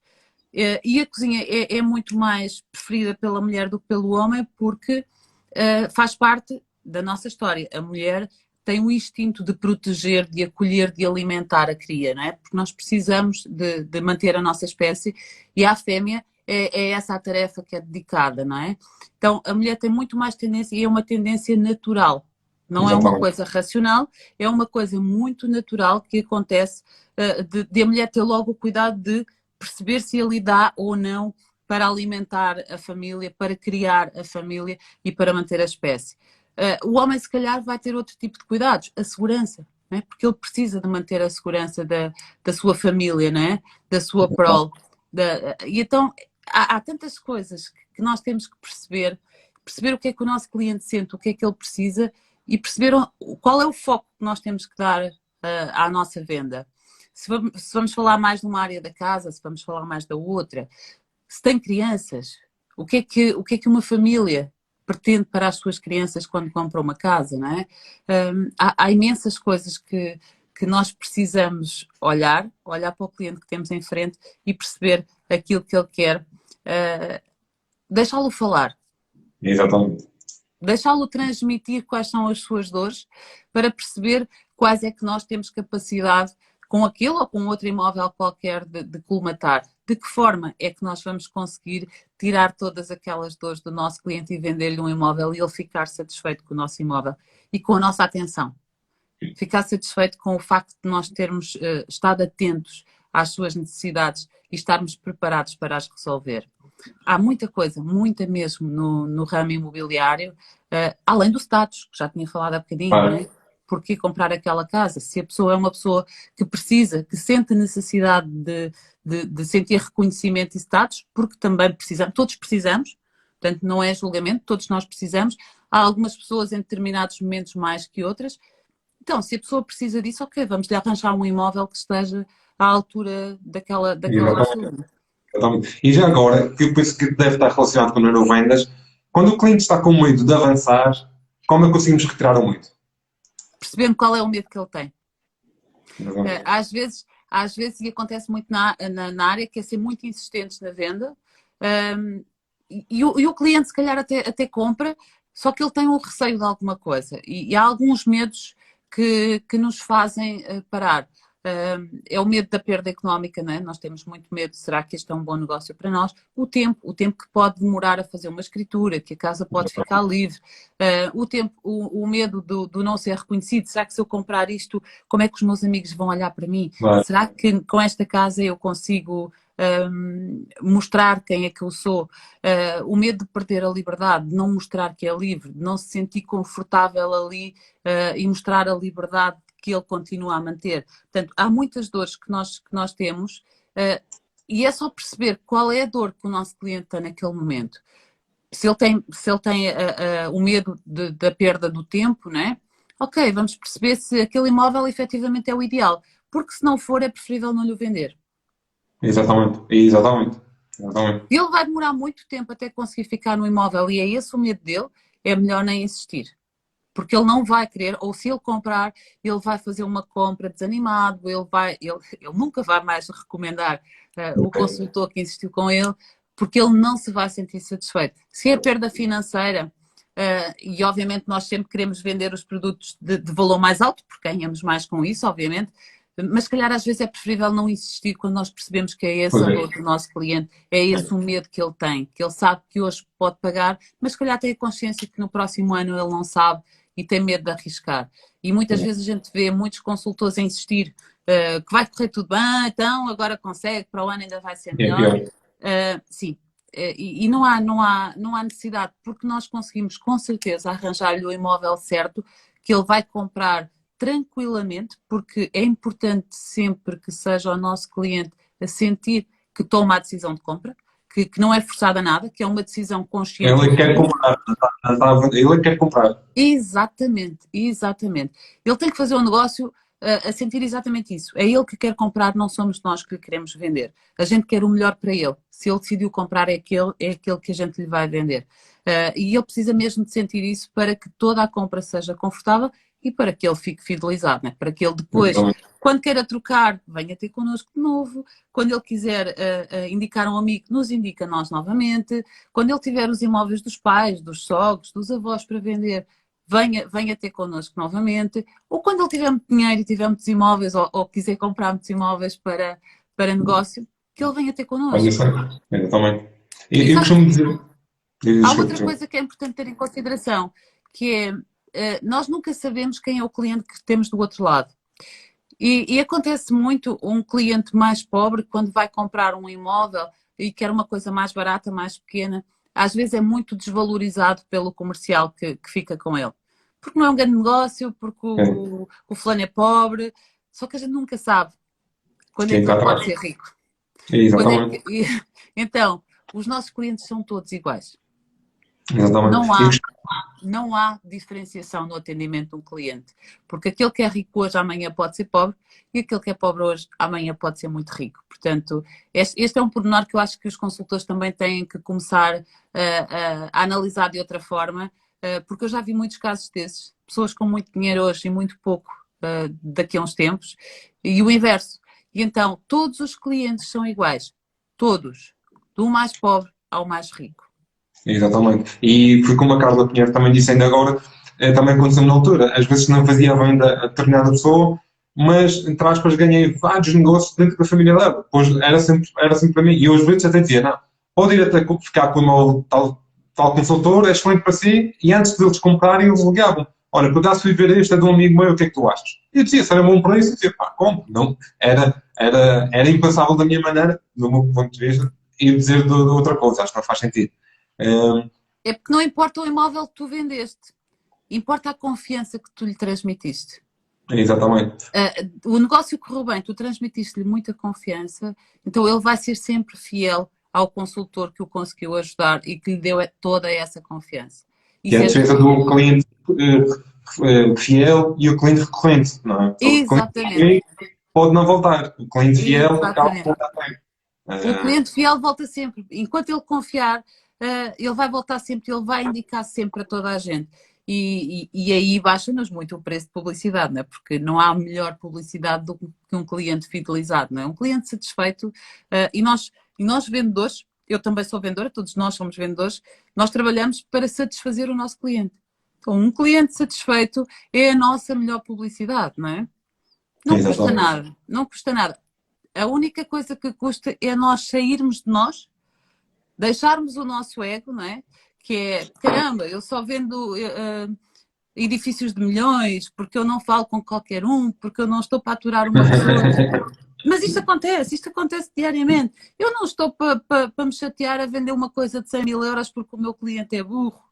E a cozinha é muito mais preferida pela mulher do que pelo homem, porque faz parte da nossa história. A mulher tem o instinto de proteger, de acolher, de alimentar a cria, não é? Porque nós precisamos de manter a nossa espécie, e à fêmea é essa a tarefa que é dedicada, não é? Então, a mulher tem muito mais tendência, e é uma tendência natural. Não é uma coisa racional, é uma coisa muito natural que acontece, de a mulher ter logo o cuidado de perceber se ele dá ou não para alimentar a família, para criar a família e para manter a espécie. O homem, se calhar, vai ter outro tipo de cuidados, a segurança, não é? Porque ele precisa de manter a segurança da sua família, não é? Da sua prole. E então, há tantas coisas que nós temos que perceber o que é que o nosso cliente sente, o que é que ele precisa, e perceber qual é o foco que nós temos que dar à nossa venda. Se vamos falar mais de uma área da casa, se vamos falar mais da outra, se tem crianças, o que é que uma família pretende para as suas crianças quando compra uma casa, não é? Há imensas coisas que nós precisamos olhar para o cliente que temos em frente e perceber aquilo que ele quer, deixá-lo falar. Exatamente. Deixá-lo transmitir quais são as suas dores, para perceber quais é que nós temos capacidade, com aquele ou com outro imóvel qualquer, de colmatar. De que forma é que nós vamos conseguir tirar todas aquelas dores do nosso cliente e vender-lhe um imóvel e ele ficar satisfeito com o nosso imóvel e com a nossa atenção. Ficar satisfeito com o facto de nós termos estado atentos às suas necessidades e estarmos preparados para as resolver. Há muita coisa, muita mesmo, no ramo imobiliário, além do status, que já tinha falado há bocadinho, não é? Porquê comprar aquela casa? Se a pessoa é uma pessoa que precisa, que sente necessidade de sentir reconhecimento e status, porque também precisamos, todos precisamos, portanto não é julgamento, todos nós precisamos. Há algumas pessoas em determinados momentos mais que outras. Então, se a pessoa precisa disso, ok, vamos-lhe arranjar um imóvel que esteja à altura daquela pessoa. E já agora, que eu penso que deve estar relacionado com neurovendas, quando o cliente está com medo de avançar, como é que conseguimos retirar o medo? Percebendo qual é o medo que ele tem. Às vezes, e acontece muito na área, que é ser muito insistentes na venda, e o cliente se calhar até compra, só que ele tem um receio de alguma coisa, e há alguns medos que nos fazem parar. É o medo da perda económica, não é? Nós temos muito medo, será que este é um bom negócio para nós? O tempo que pode demorar a fazer uma escritura, que a casa pode ficar livre, o medo do não ser reconhecido, será que se eu comprar isto, como é que os meus amigos vão olhar para mim? Claro. Será que com esta casa eu consigo mostrar quem é que eu sou? O medo de perder a liberdade, de não mostrar que é livre, de não se sentir confortável ali e mostrar a liberdade que ele continua a manter. Portanto, há muitas dores que nós temos, e é só perceber qual é a dor que o nosso cliente tem naquele momento. Se ele tem o medo da perda do tempo, não é? Ok, vamos perceber se aquele imóvel efetivamente é o ideal, porque se não for, é preferível não lhe vender. Exatamente. Ele vai demorar muito tempo até conseguir ficar no imóvel, e é esse o medo dele, é melhor nem insistir. Porque ele não vai querer, ou se ele comprar, ele vai fazer uma compra desanimado, ele nunca vai mais recomendar o consultor que insistiu com ele, porque ele não se vai sentir satisfeito. Se é perda financeira, e obviamente nós sempre queremos vender os produtos de valor mais alto, porque ganhamos mais com isso, obviamente, mas se calhar às vezes é preferível não insistir quando nós percebemos que é esse a dor do nosso cliente, é esse o medo que ele tem, que ele sabe que hoje pode pagar, mas se calhar tem a consciência que no próximo ano ele não sabe e tem medo de arriscar. E muitas vezes a gente vê muitos consultores a insistir que vai correr tudo bem, então agora consegue, para o ano ainda vai ser melhor. Sim, e não há necessidade, porque nós conseguimos com certeza arranjar-lhe o imóvel certo, que ele vai comprar tranquilamente, porque é importante sempre que seja o nosso cliente a sentir que toma a decisão de compra, que não é forçada a nada, que é uma decisão consciente. Ele quer comprar. Ele quer comprar. Exatamente. Ele tem que fazer um negócio a sentir exatamente isso. É ele que quer comprar, não somos nós que lhe queremos vender. A gente quer o melhor para ele. Se ele decidiu comprar, é aquele que a gente lhe vai vender. E ele precisa mesmo de sentir isso para que toda a compra seja confortável e para que ele fique fidelizado, né? Para que ele depois, quando queira trocar, venha ter connosco de novo. Quando ele quiser indicar um amigo, nos indica a nós novamente. Quando ele tiver os imóveis dos pais, dos sogros, dos avós para vender, venha ter connosco novamente. Ou quando ele tiver muito dinheiro e tiver muitos imóveis ou quiser comprar muitos imóveis para negócio, que ele venha ter connosco. Olha só, exatamente. E Eu costumo dizer. há outra coisa que é importante ter em consideração, que é, nós nunca sabemos quem é o cliente que temos do outro lado. E acontece muito um cliente mais pobre, quando vai comprar um imóvel e quer uma coisa mais barata, mais pequena, às vezes é muito desvalorizado pelo comercial que fica com ele. Porque não é um grande negócio, porque o fulano é pobre, só que a gente nunca sabe quando é que ele pode ser rico. Exatamente. Então, os nossos clientes são todos iguais. Exatamente. Não há diferenciação no atendimento de um cliente, porque aquele que é rico hoje, amanhã pode ser pobre, e aquele que é pobre hoje, amanhã pode ser muito rico. Portanto, este é um pormenor que eu acho que os consultores também têm que começar a analisar de outra forma, porque eu já vi muitos casos desses, pessoas com muito dinheiro hoje e muito pouco daqui a uns tempos, e o inverso. E então, todos os clientes são iguais, todos, do mais pobre ao mais rico. Exatamente. E foi como a Carla Pinheiro também disse ainda agora, também aconteceu na altura. Às vezes não fazia venda a determinada pessoa, mas, entre aspas, ganhei vários negócios dentro da família dela. Pois era sempre para mim. E eu às vezes até dizia, não, pode ir até ficar com o meu tal consultor, é excelente para si, e antes deles comprarem, eles ligavam. Olha, por acaso fui ver este, é de um amigo meu, o que é que tu achas? E eu dizia, se era bom preço, eu dizia, pá, compro. Não, era impensável da minha maneira, do meu ponto de vista, e dizer de outra coisa, acho que não faz sentido. É porque não importa o imóvel que tu vendeste, importa a confiança que tu lhe transmitiste. Exatamente. O negócio correu bem, tu transmitiste-lhe muita confiança, então ele vai ser sempre fiel ao consultor que o conseguiu ajudar e que lhe deu toda essa confiança. E a diferença do cliente fiel e o cliente recorrente, não é? Exatamente. O cliente pode não voltar, o cliente fiel acaba por voltar bem. O cliente fiel volta sempre. Enquanto ele confiar, ele vai voltar sempre, ele vai indicar sempre a toda a gente. E aí baixa-nos muito o preço de publicidade, não é? Porque não há melhor publicidade do que um cliente fidelizado, não é? Um cliente satisfeito. E nós vendedores, eu também sou vendedora, todos nós somos vendedores, nós trabalhamos para satisfazer o nosso cliente. Então, um cliente satisfeito é a nossa melhor publicidade, não é? Não custa nada, não custa nada. A única coisa que custa é nós sairmos de nós, deixarmos o nosso ego, não é? Que é, caramba, eu só vendo edifícios de milhões, porque eu não falo com qualquer um, porque eu não estou para aturar uma pessoa. Mas isto acontece diariamente. Eu não estou para me chatear a vender uma coisa de 100 mil euros porque o meu cliente é burro.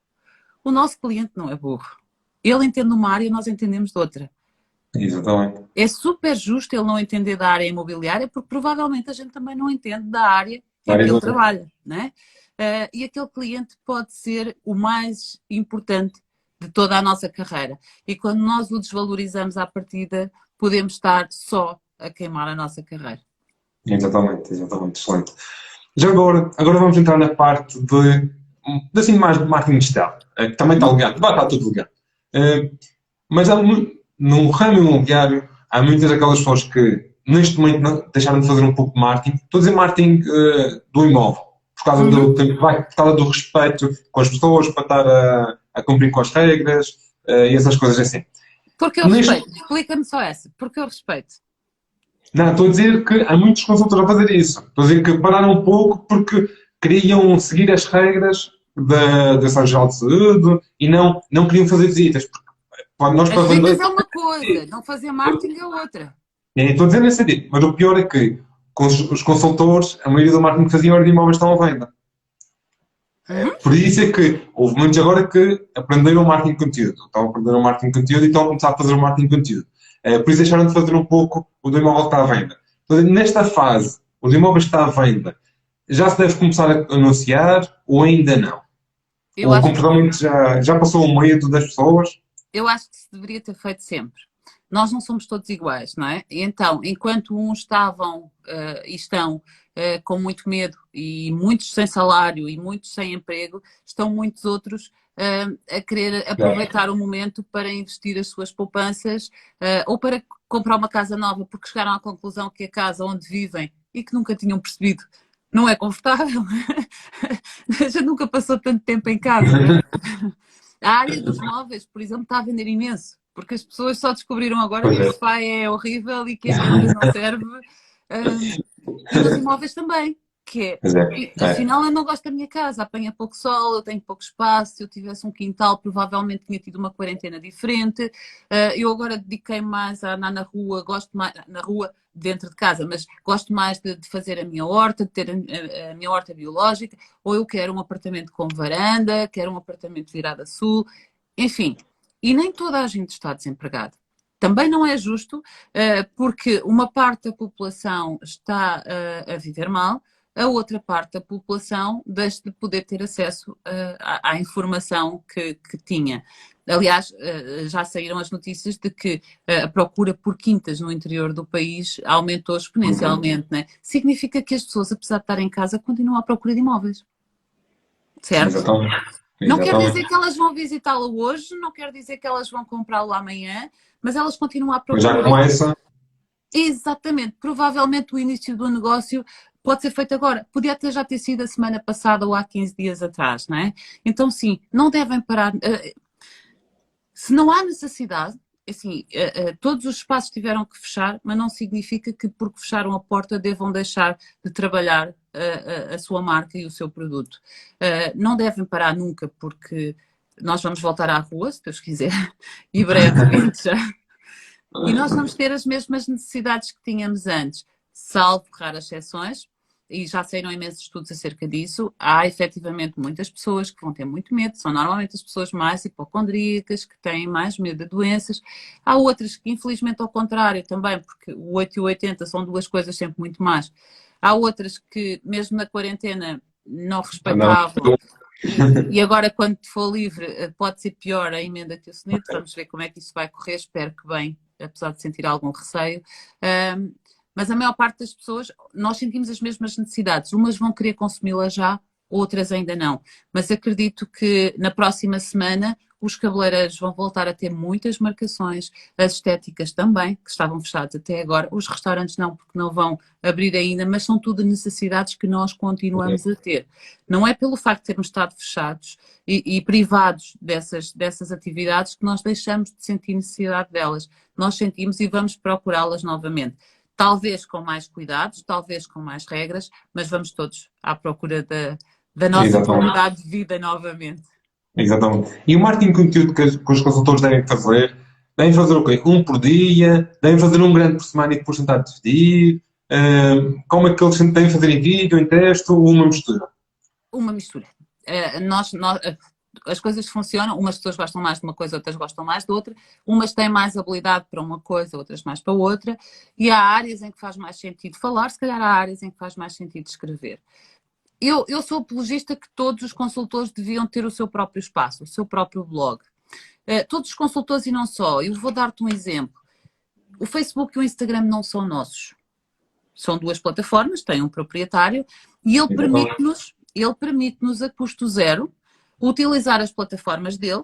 O nosso cliente não é burro. Ele entende uma área e nós entendemos de outra. Exatamente. É super justo ele não entender da área imobiliária, porque provavelmente a gente também não entende da área em que ele trabalha, não é? E aquele cliente pode ser o mais importante de toda a nossa carreira. E quando nós o desvalorizamos à partida, podemos estar só a queimar a nossa carreira. Exatamente, excelente. Já agora vamos entrar na parte assim, mais de marketing digital, que também está ligado, vai estar tudo ligado. Mas no ramo imobiliário, há muitas daquelas pessoas que neste momento deixaram de fazer um pouco de marketing. Estou a dizer marketing do imóvel, por causa do respeito com as pessoas, para estar a cumprir com as regras e essas coisas assim. Porque eu respeito. Explica-me só essa. Porque eu respeito. Não, estou a dizer que há muitos consultores a fazer isso. Estou a dizer que pararam um pouco porque queriam seguir as regras da Direção-Geral de Saúde e não queriam fazer visitas. As visitas é uma coisa, não fazer marketing é outra. Estou a dizer nesse sentido, mas o pior é que com os consultores, a maioria do marketing que faziam era de imóveis estão à venda. Por isso é que houve muitos agora que aprenderam o marketing de conteúdo. Estão a aprender o marketing de conteúdo e estão a começar a fazer o marketing de conteúdo. Por isso deixaram de fazer um pouco o do imóvel que está à venda. Então, nesta fase, o do imóvel que está à venda, já se deve começar a anunciar ou ainda não? O comportamento já passou o medo das pessoas? Eu acho que se deveria ter feito sempre. nós não somos todos iguais, não é? E então, enquanto uns estavam e estão com muito medo e muitos sem salário e muitos sem emprego, estão muitos outros a querer aproveitar o momento para investir as suas poupanças ou para comprar uma casa nova, porque chegaram à conclusão que a casa onde vivem e que nunca tinham percebido não é confortável. Já nunca passou tanto tempo em casa. A área dos móveis, por exemplo, está a vender imenso, porque as pessoas só descobriram agora Pois que o é. sofá é horrível e que a mesa não serve. E nos imóveis também, que é, Pois é. afinal eu não gosto da minha casa, apanha pouco sol, eu tenho pouco espaço, se eu tivesse um quintal provavelmente tinha tido uma quarentena diferente. Eu agora dediquei mais a andar na rua, gosto mais, na rua dentro de casa, mas gosto mais de fazer a minha horta, de ter a minha horta biológica, ou eu quero um apartamento com varanda, quero um apartamento virado a sul, enfim. E nem toda a gente está desempregada. Também não é justo, porque uma parte da população está a viver mal, a outra parte da população deixa de poder ter acesso à informação que tinha. Aliás, já saíram as notícias de que a procura por quintas no interior do país aumentou exponencialmente, né? Significa que as pessoas, apesar de estarem em casa, continuam à procura de imóveis. Certo? Exatamente. Não quer dizer Exatamente. que elas vão visitá-lo hoje, não quer dizer que elas vão comprá-lo amanhã, mas elas continuam à Mas já procura. começa. Exatamente. Provavelmente o início do negócio pode ser feito agora. Podia até já ter sido a semana passada ou há 15 dias atrás, não é? Então, sim, não devem parar. Se não há necessidade, assim, todos os espaços tiveram que fechar, mas não significa que porque fecharam a porta devam deixar de trabalhar a sua marca e o seu produto. Não devem parar nunca, porque nós vamos voltar à rua, se Deus quiser, e brevemente já. E nós vamos ter as mesmas necessidades que tínhamos antes, salvo raras exceções, e já saíram imensos estudos acerca disso. Há efetivamente muitas pessoas que vão ter muito medo, são normalmente as pessoas mais hipocondríacas, que têm mais medo de doenças. Há outras que, infelizmente, ao contrário também, porque o 8 e o 80 são duas coisas sempre muito más. Há outras que, mesmo na quarentena, não Andamos. respeitavam. E agora, quando for livre, pode ser pior a emenda que o soneto. Vamos ver como é que isso vai correr. Espero que bem, apesar de sentir algum receio. Mas a maior parte das pessoas, nós sentimos as mesmas necessidades. Umas vão querer consumi-las já, outras ainda não. Mas acredito que na próxima semana os cabeleireiros vão voltar a ter muitas marcações, as estéticas também, que estavam fechadas até agora. Os restaurantes não, porque não vão abrir ainda, mas são tudo necessidades que nós continuamos a ter. Não é pelo facto de termos estado fechados e privados dessas atividades que nós deixamos de sentir necessidade delas. Nós sentimos e vamos procurá-las novamente. Talvez com mais cuidados, talvez com mais regras, mas vamos todos à procura da nossa Exatamente. qualidade de vida novamente. Exatamente. E o marketing de conteúdo que os consultores devem fazer? Devem fazer o quê? Um por dia? Devem fazer um grande por semana e depois tentar dividir? Como é que eles devem fazer em vídeo, em texto ou uma mistura? Uma mistura. As coisas funcionam, umas pessoas gostam mais de uma coisa, outras gostam mais de outra, umas têm mais habilidade para uma coisa, outras mais para outra, e há áreas em que faz mais sentido falar, se calhar há áreas em que faz mais sentido escrever. Eu sou apologista que todos os consultores deviam ter o seu próprio espaço, o seu próprio blog. Todos os consultores e não só. Eu vou dar-te um exemplo. O Facebook e o Instagram não são nossos. São duas plataformas, têm um proprietário, e ele permite-nos a custo zero utilizar as plataformas dele,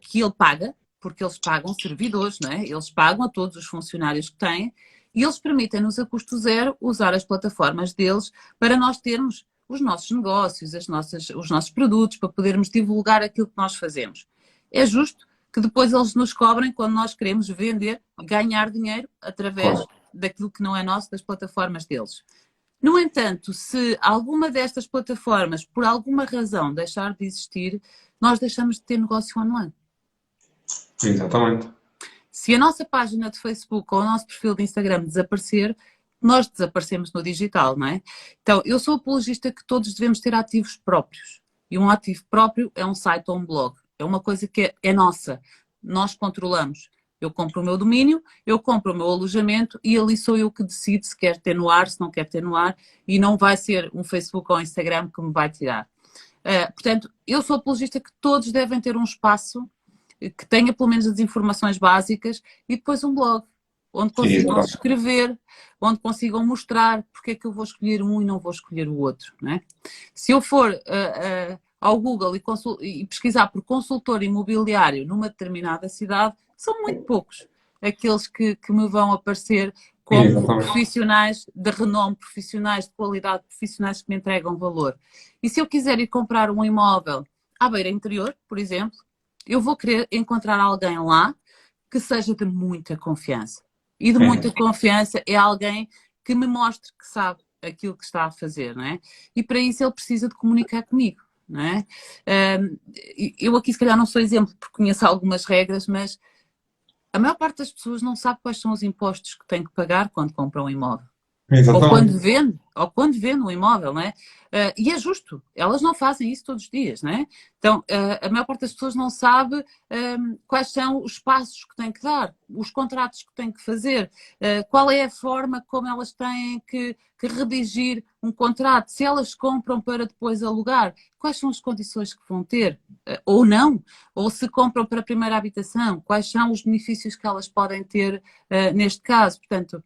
que ele paga, porque eles pagam servidores, não é? Eles pagam a todos os funcionários que têm, e eles permitem-nos a custo zero usar as plataformas deles para nós termos os nossos negócios, os nossos produtos, para podermos divulgar aquilo que nós fazemos. É justo que depois eles nos cobrem quando nós queremos vender, ganhar dinheiro através daquilo que não é nosso, das plataformas deles. No entanto, se alguma destas plataformas, por alguma razão, deixar de existir, nós deixamos de ter negócio online. Exatamente. Se a nossa página de Facebook ou o nosso perfil de Instagram desaparecer, nós desaparecemos no digital, não é? Então, eu sou apologista que todos devemos ter ativos próprios. E um ativo próprio é um site ou um blog. É uma coisa que é nossa. Nós controlamos. Eu compro o meu domínio, eu compro o meu alojamento e ali sou eu que decido se quer ter no ar, se não quer ter no ar, e não vai ser um Facebook ou um Instagram que me vai tirar. Portanto, eu sou apologista que todos devem ter um espaço que tenha pelo menos as informações básicas e depois um blog, onde consigam Exatamente. escrever, onde consigam mostrar porque é que eu vou escolher um e não vou escolher o outro, não é? Se eu for ao Google e pesquisar por consultor imobiliário numa determinada cidade, são muito poucos aqueles que me vão aparecer como Exatamente. profissionais de renome, profissionais de qualidade, profissionais que me entregam valor. E se eu quiser ir comprar um imóvel à Beira Interior, por exemplo, eu vou querer encontrar alguém lá que seja de muita confiança. E de muita confiança é alguém que me mostre que sabe aquilo que está a fazer, não é? E para isso ele precisa de comunicar comigo, não é? Eu aqui se calhar não sou exemplo porque conheço algumas regras, mas a maior parte das pessoas não sabe quais são os impostos que tem que pagar quando compra um imóvel. Exatamente. Ou quando vende um imóvel, não é? E é justo, elas não fazem isso todos os dias, não é? Então, a maior parte das pessoas não sabe quais são os passos que têm que dar, os contratos que têm que fazer, qual é a forma como elas têm que redigir um contrato, se elas compram para depois alugar, quais são as condições que vão ter, ou não, ou se compram para a primeira habitação, quais são os benefícios que elas podem ter neste caso. Portanto,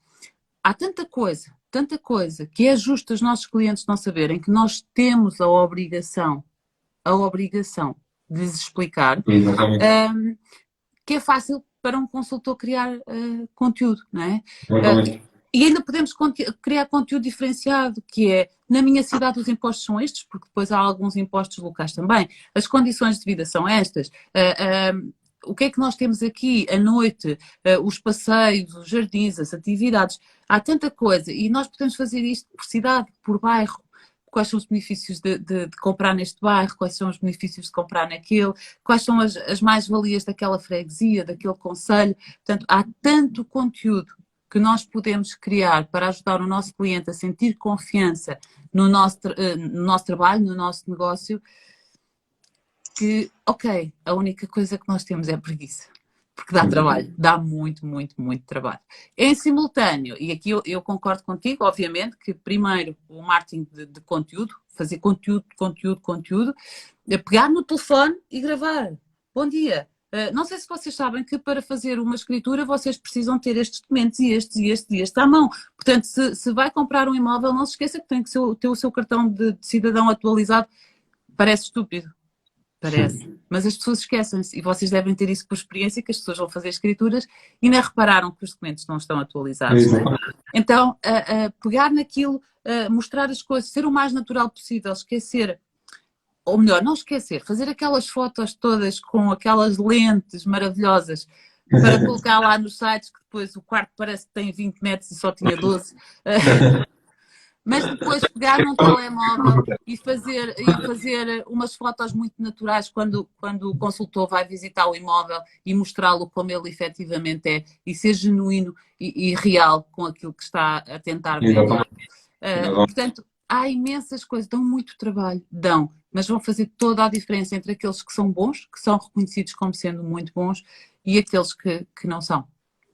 há tanta coisa que é justo os nossos clientes não saberem que nós temos a obrigação de lhes explicar, Exatamente. que é fácil para um consultor criar conteúdo, não é? Exatamente. E ainda podemos criar conteúdo diferenciado, que é, na minha cidade os impostos são estes, porque depois há alguns impostos locais também, as condições de vida são estas, o que é que nós temos aqui à noite, os passeios, os jardins, as atividades, há tanta coisa e nós podemos fazer isto por cidade, por bairro. Quais são os benefícios de comprar neste bairro, quais são os benefícios de comprar naquele, quais são as mais-valias daquela freguesia, daquele concelho. Portanto, há tanto conteúdo que nós podemos criar para ajudar o nosso cliente a sentir confiança no nosso trabalho, no nosso negócio, que, ok, a única coisa que nós temos é preguiça. Porque dá trabalho, dá muito, muito, muito trabalho. Em simultâneo, e aqui eu concordo contigo, obviamente, que primeiro o marketing de conteúdo, fazer conteúdo, é pegar no telefone e gravar. Bom dia. Não sei se vocês sabem que para fazer uma escritura vocês precisam ter estes documentos e estes à mão. Portanto, se vai comprar um imóvel, não se esqueça que tem que ter o seu cartão de cidadão atualizado. Parece estúpido. Parece. Mas as pessoas esquecem-se e vocês devem ter isso por experiência, que as pessoas vão fazer escrituras e nem repararam que os documentos não estão atualizados. Não é? Então, pegar naquilo, mostrar as coisas, ser o mais natural possível, esquecer, ou melhor, não esquecer, fazer aquelas fotos todas com aquelas lentes maravilhosas para colocar lá nos sites que depois o quarto parece que tem 20 metros e só tinha 12. Mas depois pegar num telemóvel e fazer umas fotos muito naturais quando o consultor vai visitar o imóvel e mostrá-lo como ele efetivamente é e ser genuíno e real com aquilo que está a tentar vender. Portanto, há imensas coisas, dão muito trabalho, mas vão fazer toda a diferença entre aqueles que são bons, que são reconhecidos como sendo muito bons, e aqueles que não são.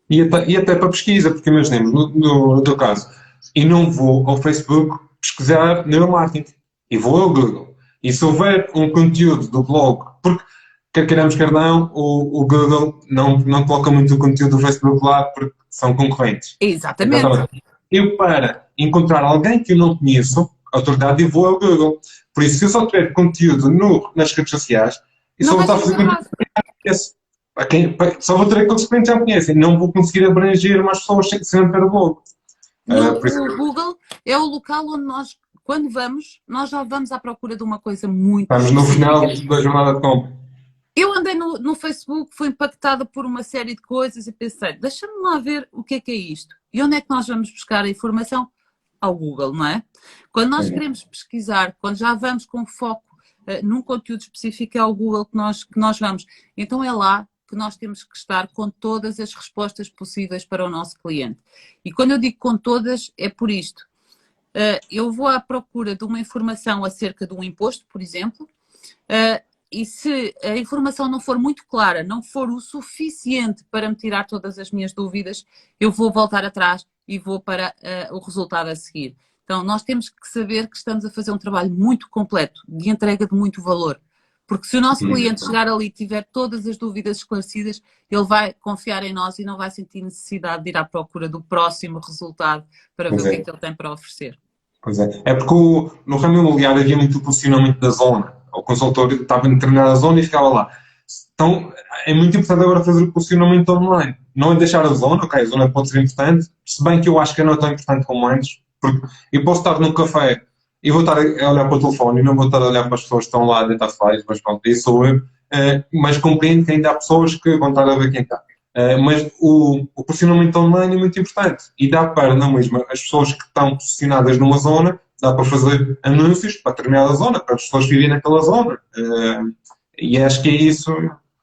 E até para pesquisa, porque imaginemos, no teu caso, e não vou ao Facebook pesquisar neuromarketing, e vou ao Google. E se houver um conteúdo do blog, porque quer queiramos, quer não, o Google não coloca muito o conteúdo do Facebook lá porque são concorrentes. Exatamente. Eu, para encontrar alguém que eu não conheço, autoridade, eu vou ao Google. Por isso, se eu só tiver conteúdo nas redes sociais, e só vou estar a fazer conteúdo que já conheço. Só vou ter aqueles clientes que já conhecem. Não vou conseguir abranger mais pessoas sem ter o blog. O Google é o local onde nós, quando vamos, nós já vamos à procura de uma coisa muito Estamos no final específica. da jornada de compra. Eu andei no Facebook, fui impactada por uma série de coisas e pensei, deixa-me lá ver o que é isto. E onde é que nós vamos buscar a informação? Ao Google, não é? Quando nós queremos pesquisar, quando já vamos com foco num conteúdo específico, é ao Google que nós vamos. Então é lá que nós temos que estar com todas as respostas possíveis para o nosso cliente. E quando eu digo com todas, é por isto. Eu vou à procura de uma informação acerca de um imposto, por exemplo, e se a informação não for muito clara, não for o suficiente para me tirar todas as minhas dúvidas, eu vou voltar atrás e vou para o resultado a seguir. Então, nós temos que saber que estamos a fazer um trabalho muito completo, de entrega de muito valor. Porque se o nosso cliente chegar ali e tiver todas as dúvidas esclarecidas, ele vai confiar em nós e não vai sentir necessidade de ir à procura do próximo resultado para ver Pois o que é. é que ele tem para oferecer. Pois é. É porque no ramo imobiliário havia muito posicionamento da zona. O consultor estava em determinada zona e ficava lá. Então, é muito importante agora fazer o posicionamento online. Não é deixar a zona, ok, a zona pode ser importante, se bem que eu acho que não é tão importante como antes, porque eu posso estar num café e vou estar a olhar para o telefone e não vou estar a olhar para as pessoas que estão lá a deitar flies, mas pronto, isso sou eu. Mas compreendo que ainda há pessoas que vão estar a ver quem está. Mas o posicionamento online é muito importante e dá para, não mesmo, as pessoas que estão posicionadas numa zona, dá para fazer anúncios para determinada zona, para as pessoas que vivem naquela zona. E acho que é isso.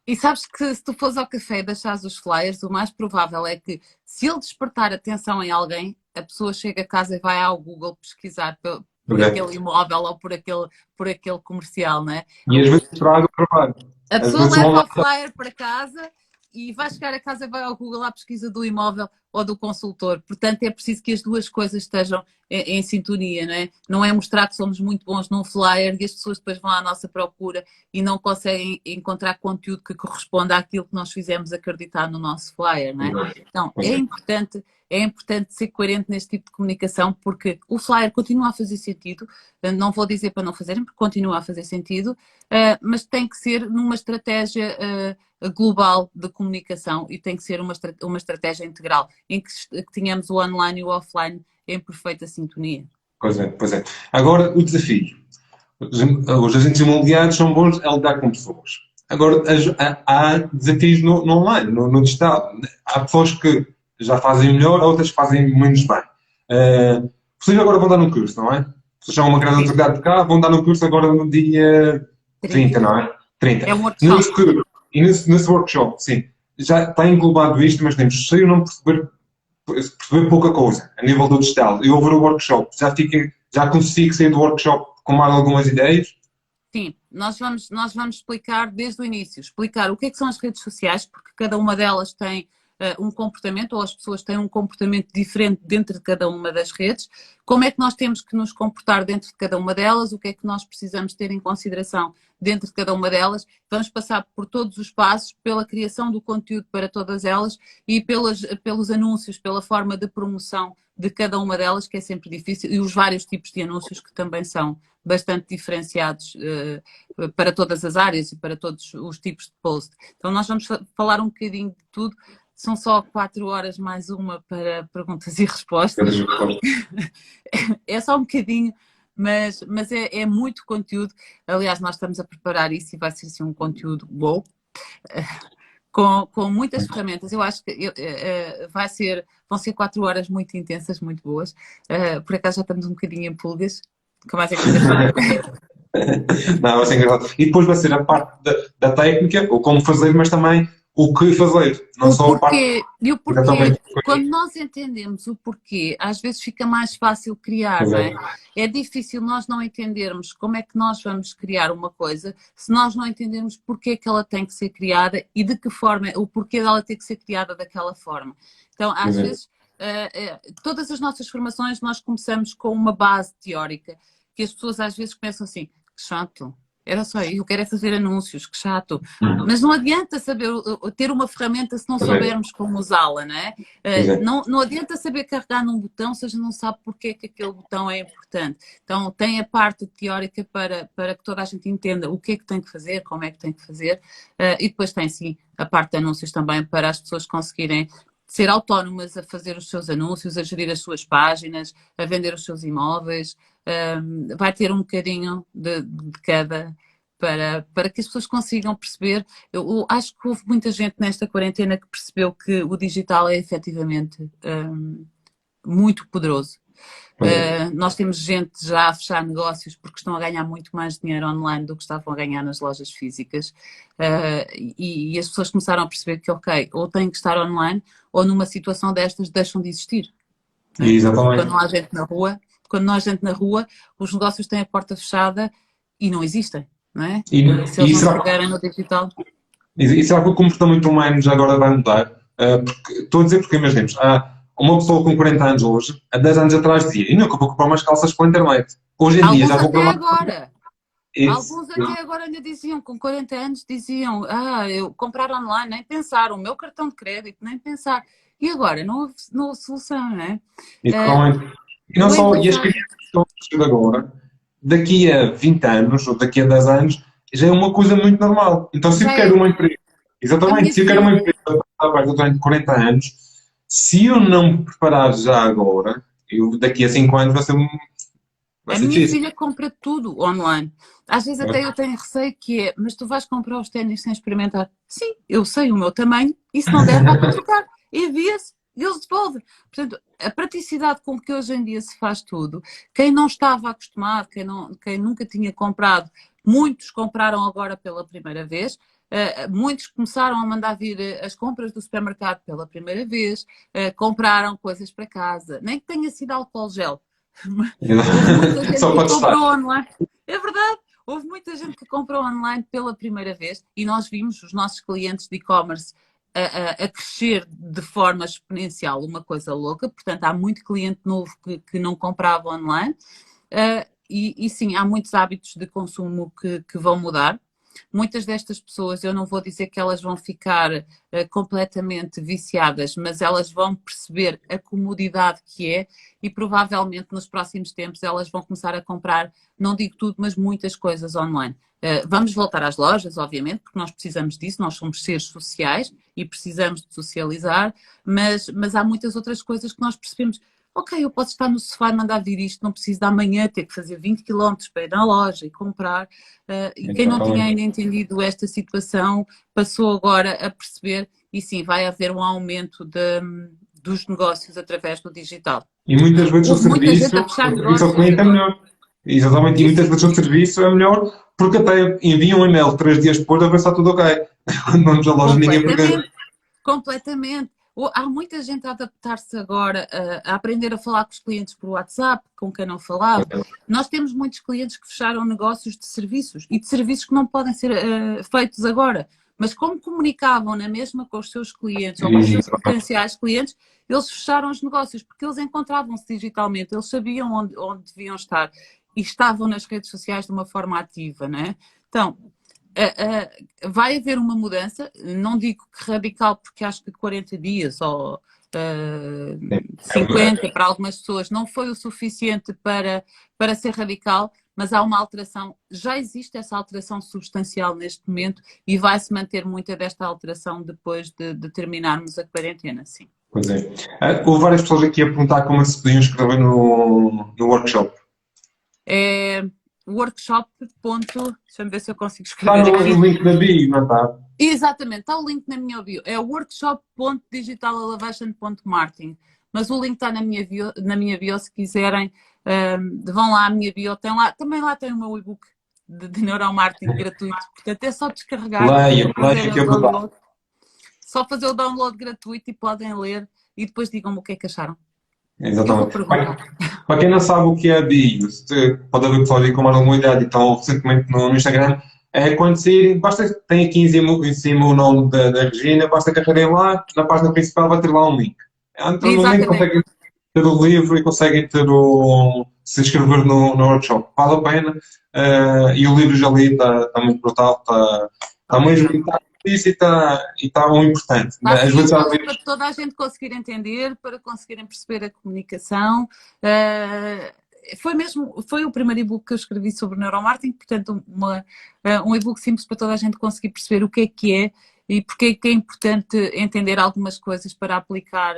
E sabes que se tu fores ao café e deixares os flyers, o mais provável é que, se ele despertar atenção em alguém, a pessoa chega a casa e vai ao Google pesquisar por aquele imóvel ou por aquele comercial, não é? E às vezes trago o trabalho. A Às pessoa vezes vão leva lá. o flyer para casa e vai chegar a casa e vai ao Google à pesquisa do imóvel ou do consultor. Portanto, é preciso que as duas coisas estejam em sintonia, não é? Não é mostrar que somos muito bons num flyer e as pessoas depois vão à nossa procura e não conseguem encontrar conteúdo que corresponda àquilo que nós fizemos acreditar no nosso flyer, não é? Então, é importante ser coerente neste tipo de comunicação, porque o flyer continua a fazer sentido, não vou dizer para não fazerem, porque continua a fazer sentido, mas tem que ser numa estratégia global de comunicação e tem que ser uma estratégia integral, em que tenhamos o online e o offline em perfeita sintonia. Pois é, pois é. Agora, o desafio. Os agentes imobiliários são bons a lidar com pessoas. Agora, há desafios no online, no digital. Há pessoas que já fazem melhor, outras que fazem menos bem. Vocês agora vão dar um curso, não é? Vocês são uma grande autoridade de cá, vão dar um curso agora no dia 30, não é? 30. É um workshop. Nesse workshop, sim. Já está englobado isto, mas temos, se eu não perceber pouca coisa a nível do digital e ouvir o workshop, já consigo sair do workshop com mais algumas ideias? Sim, nós vamos explicar desde o início, explicar o que é que são as redes sociais, porque cada uma delas tem um comportamento, ou as pessoas têm um comportamento diferente dentro de cada uma das redes, como é que nós temos que nos comportar dentro de cada uma delas, o que é que nós precisamos ter em consideração dentro de cada uma delas. Vamos passar por todos os passos, pela criação do conteúdo para todas elas e pelos anúncios, pela forma de promoção de cada uma delas, que é sempre difícil, e os vários tipos de anúncios que também são bastante diferenciados para todas as áreas e para todos os tipos de post. Então nós vamos falar um bocadinho de tudo. São só 4 horas mais uma para perguntas e respostas. É só um bocadinho, mas é muito conteúdo. Aliás, nós estamos a preparar isso e vai ser assim, um conteúdo bom, com muitas ferramentas. Eu acho que vão ser 4 horas muito intensas, muito boas. Por acaso já estamos um bocadinho em pulgas. Como é que Não, vai ser engraçado. E depois vai ser a parte da técnica, o como fazer, mas também o que fazer. Não só a parte. E o porquê, quando nós entendemos o porquê, às vezes fica mais fácil criar, não é? É difícil nós não entendermos como é que nós vamos criar uma coisa se nós não entendermos porquê que ela tem que ser criada e de que forma, o porquê dela ter que ser criada daquela forma. Então, às vezes, todas as nossas formações nós começamos com uma base teórica, que as pessoas às vezes começam assim, que chato. Era só eu quero é fazer anúncios, que chato. Mas não adianta saber ter uma ferramenta se não soubermos como usá-la, não é? Não adianta saber carregar num botão se a gente não sabe porque é que aquele botão é importante. Então tem a parte teórica para que toda a gente entenda o que é que tem que fazer, como é que tem que fazer, e depois tem sim a parte de anúncios também para as pessoas conseguirem ser autónomas a fazer os seus anúncios, a gerir as suas páginas, a vender os seus imóveis. Vai ter um bocadinho de cada para que as pessoas consigam perceber. Eu acho que houve muita gente nesta quarentena que percebeu que o digital é efetivamente muito poderoso. Nós temos gente já a fechar negócios porque estão a ganhar muito mais dinheiro online do que estavam a ganhar nas lojas físicas, e as pessoas começaram a perceber que, ok, ou têm que estar online ou numa situação destas deixam de existir. Exatamente. Quando não há gente na rua, os negócios têm a porta fechada e não existem, não é? Se não eles não estiverem no digital. E será que o comportamento humano já agora vai mudar? Estou a dizer porque, imaginemos, uma pessoa com 40 anos hoje, há 10 anos atrás dizia, e nunca vou comprar umas calças pela internet. Hoje em dia já vou comprar. Agora. Alguns até agora ainda diziam, com 40 anos, diziam, eu comprar online, nem pensar, o meu cartão de crédito, nem pensar. E agora, não houve solução, não é? E, e não O só, e as engraçado, crianças que estão a crescer agora, daqui a 20 anos ou daqui a 10 anos, já é uma coisa muito normal. Então, se eu já quero é. uma empresa, A exatamente, minha se eu quero uma filha, empresa para trabalhar durante 40 anos, se eu não me preparar já agora, eu, daqui a 5 anos vai a ser minha difícil. filha compra tudo online. Às vezes até eu tenho receio que é, mas tu vais comprar os ténis sem experimentar. Sim, eu sei o meu tamanho e se não der, vai para trocar. Envia-se e eles devolvem. Portanto, a praticidade com que hoje em dia se faz tudo, quem não estava acostumado, quem nunca tinha comprado, muitos compraram agora pela primeira vez. Muitos começaram a mandar vir as compras do supermercado pela primeira vez, compraram coisas para casa, nem que tenha sido álcool gel. Houve muita gente Só que para testar. comprou online. É verdade. Houve muita gente que comprou online pela primeira vez e nós vimos os nossos clientes de e-commerce a crescer de forma exponencial, uma coisa louca. Portanto, há muito cliente novo que não comprava online. E sim, há muitos hábitos de consumo que vão mudar. Muitas destas pessoas, eu não vou dizer que elas vão ficar completamente viciadas, mas elas vão perceber a comodidade que é e provavelmente nos próximos tempos elas vão começar a comprar, não digo tudo, mas muitas coisas online. Vamos voltar às lojas, obviamente, porque nós precisamos disso, nós somos seres sociais e precisamos de socializar, mas há muitas outras coisas que nós percebemos. Ok, eu posso estar no sofá e mandar vir isto, não preciso de amanhã ter que fazer 20 km para ir na loja e comprar. E quem não tinha ainda Exatamente. entendido esta situação passou agora a perceber e sim, vai haver um aumento dos negócios através do digital. E muitas vezes Houve muita gente a fechar o serviço ao negócios cliente é agora. melhor. Exatamente, e Sim, muitas sim, vezes o serviço é melhor porque até enviam um e-mail 3 dias depois a ver se está tudo ok. Quando vamos à loja ninguém pergunta. completamente. Completamente. Há muita gente a adaptar-se agora, a aprender a falar com os clientes por WhatsApp, com quem não falava. Nós temos muitos clientes que fecharam negócios de serviços e de serviços que não podem ser feitos agora. Mas como comunicavam na mesma com os seus clientes ou com os seus potenciais clientes, eles fecharam os negócios porque eles encontravam-se digitalmente, eles sabiam onde deviam estar e estavam nas redes sociais de uma forma ativa, não é? Então, vai haver uma mudança, não digo que radical, porque acho que 40 dias ou 50 para algumas pessoas não foi o suficiente para ser radical, mas há uma alteração, já existe essa alteração substancial neste momento e vai-se manter muita desta alteração depois de terminarmos a quarentena, sim. Pois é. Houve várias pessoas aqui a perguntar como é que se podiam inscrever no workshop. É workshop. Deixa-me ver se eu consigo Está escrever aqui. no link da bio, não está? Exatamente, está o link na minha bio. É workshop.digitalalevation.marketing. Mas o link está na minha bio, se quiserem, vão lá à minha bio, tem lá, também lá tem o meu e-book de neuromarketing gratuito. Portanto, é só descarregar, Leia, fazer que é o brutal. download. Só fazer o download gratuito e podem ler e depois digam-me o que é que acharam. Eu vou Exatamente. perguntar. Para quem não sabe o que é a bio, pode haver pessoas aí com mais alguma idade e estão recentemente no Instagram, é quando saírem, basta, tem aqui em cima o nome da Regina, basta carregarem lá, na página principal vai ter lá um link. Entram no link, Exatamente. conseguem ter o livro e conseguem se inscrever no workshop. Vale a pena. E o livro já li, está muito brutal, está mesmo, Obrigada. está isso e está um importante. Está Às vezes há simples para livros. toda a gente conseguir entender, para conseguirem perceber a comunicação. Foi o primeiro e-book que eu escrevi sobre neuromarketing, portanto, um e-book simples para toda a gente conseguir perceber o que é e porque é que é importante entender algumas coisas para aplicar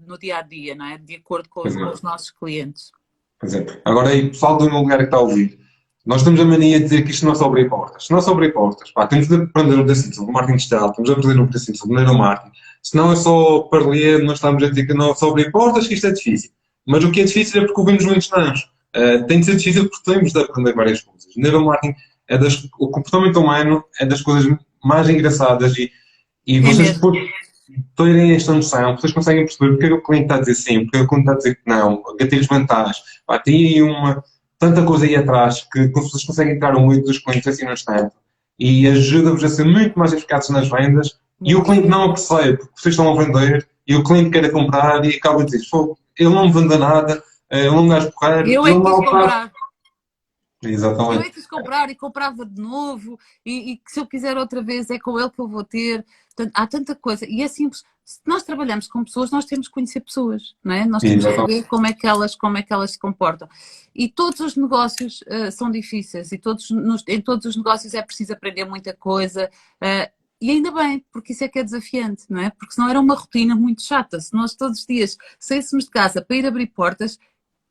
no dia a dia, não é? De acordo com os nossos clientes. Por exemplo, agora aí, pessoal do meu lugar que está a ouvir, nós temos a mania de dizer que isto não é só abrir portas. Se não é só abrir portas, pá, temos de aprender um pedacinho sobre marketing digital, temos de aprender um pedacinho sobre neuromarketing. Se não é só para ler, nós estamos a dizer que não é só abrir portas, que isto é difícil. Mas o que é difícil é porque ouvimos muitos nãos. Tem de ser difícil porque temos de aprender várias coisas. Neuromarketing o comportamento humano é das coisas mais engraçadas e vocês mesmo. depois terem esta noção, vocês conseguem perceber porque é que o cliente está a dizer sim, porque é que o cliente está a dizer que não, gatilhos mentais. Pá, tem aí tanta coisa aí atrás que vocês conseguem entrar no meio dos clientes assim no instante e ajuda-vos a ser muito mais eficazes nas vendas e o cliente não percebe porque vocês estão a vender e o cliente quer comprar e acaba de dizer, ele não me vende nada, ele não me dá porreiro, Eu ele é que não quis faz. comprar. Eu é Exatamente. que quis comprar e comprava de novo, e que se eu quiser outra vez é com ele que eu vou ter. Portanto, há tanta coisa. E é simples. Se nós trabalhamos com pessoas, nós temos que conhecer pessoas, não é? Nós temos que Exatamente. saber como é que elas se comportam. E todos os negócios são difíceis, e em todos os negócios é preciso aprender muita coisa. E ainda bem, porque isso é que é desafiante, não é? Porque senão era uma rotina muito chata. Se nós todos os dias saíssemos de casa para ir abrir portas,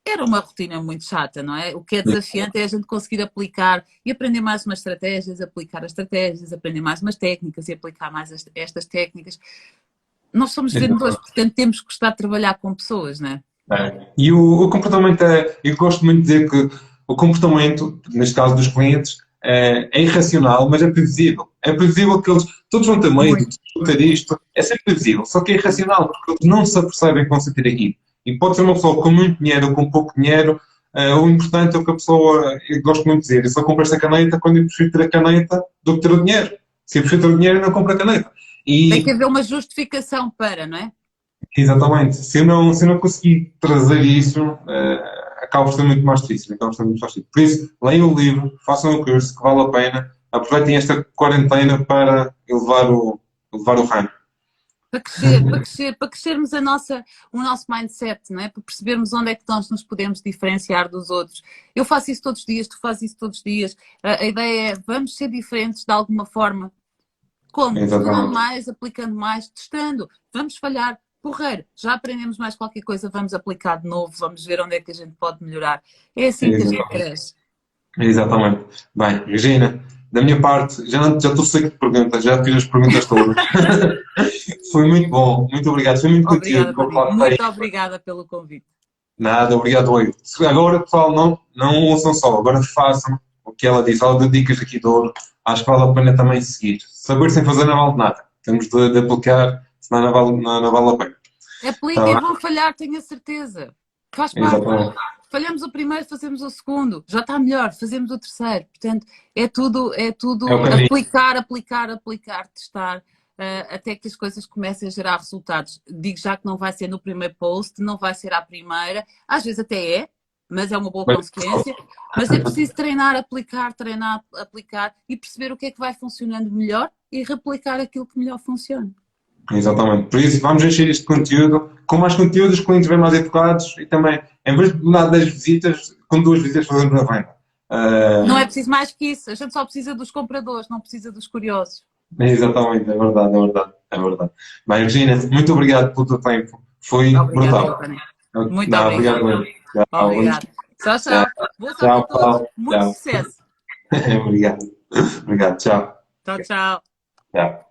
era uma rotina muito chata, não é? O que é desafiante é a gente conseguir aplicar e aprender mais umas estratégias, aplicar as estratégias, aprender mais umas técnicas e aplicar mais estas técnicas. Nós somos vendedores, portanto temos que gostar de trabalhar com pessoas, não é? E o comportamento eu gosto muito de dizer que o comportamento, neste caso dos clientes, é irracional, mas é previsível. É previsível que eles todos vão ter medo, Muito. todos vão ter isto, é sempre previsível, só que é irracional, porque eles não se apercebem que vão sentir aquilo. E pode ser uma pessoa com muito dinheiro ou com pouco dinheiro, o importante é o que a pessoa, eu gosto muito de dizer, eu só compro esta caneta quando eu prefiro ter a caneta do que ter o dinheiro. Se eu prefiro ter o dinheiro, eu não compro a caneta. Tem que E, haver uma justificação para, não é? exatamente, se eu não conseguir trazer isso, acaba por ser muito mais difícil. Acaba por ser muito mais difícil. Por isso, leiam o livro, façam o curso, que vale a pena. Aproveitem esta quarentena para elevar o ranking. Para crescermos o nosso mindset, não é? Para percebermos onde é que nós nos podemos diferenciar dos outros. Eu faço isso todos os dias, tu fazes isso todos os dias. A ideia é, vamos ser diferentes de alguma forma. Como? Estudando Exatamente. mais, aplicando mais, testando. Vamos falhar. Porreiro, já aprendemos mais qualquer coisa, vamos aplicar de novo, vamos ver onde é que a gente pode melhorar. É assim que a gente Exatamente. cresce. Exatamente. Bem, Regina, da minha parte, já estou seco de perguntas, já fiz as perguntas todas. Foi muito bom, muito obrigado. Foi muito conteúdo Obrigada, para Tony. falar de Muito texto. obrigada pelo convite. Nada, obrigado eu. Agora, pessoal, não ouçam só, agora façam o que ela disse. Ela deu dicas aqui de ouro. Acho que vale a pena também seguir. Saber sem fazer não vale nada. Temos de aplicar, senão não vale a pena. Está Apliquem, bem? vão falhar, tenho a certeza. Faz parte. Exatamente. Falhamos o primeiro, fazemos o segundo. Já está melhor, fazemos o terceiro. Portanto, é tudo É o caminho. aplicar, testar, até que as coisas comecem a gerar resultados. Digo já que não vai ser no primeiro post, não vai ser à primeira. Às vezes até é, mas é uma boa Mas- consequência. Mas é preciso treinar, aplicar e perceber o que é que vai funcionando melhor e replicar aquilo que melhor funciona. Exatamente. Por isso, vamos encher este conteúdo. Com mais conteúdo, os clientes vêm mais educados e também, em vez de dar 10 visitas, com 2 visitas fazemos a venda. Não é preciso mais que isso. A gente só precisa dos compradores, não precisa dos curiosos. Exatamente, é verdade, é verdade, é verdade. Bem, Regina, muito obrigado pelo teu tempo. Foi Obrigada, brutal. Tânia. Muito Não, obrigada. obrigado. Tchau, Obrigada. Tchau, tchau. tchau. Boa sorte Tchau, a todos. Paulo. Muito Tchau. sucesso. Obrigado. Obrigado, tchau. Tchau, tchau. Tchau.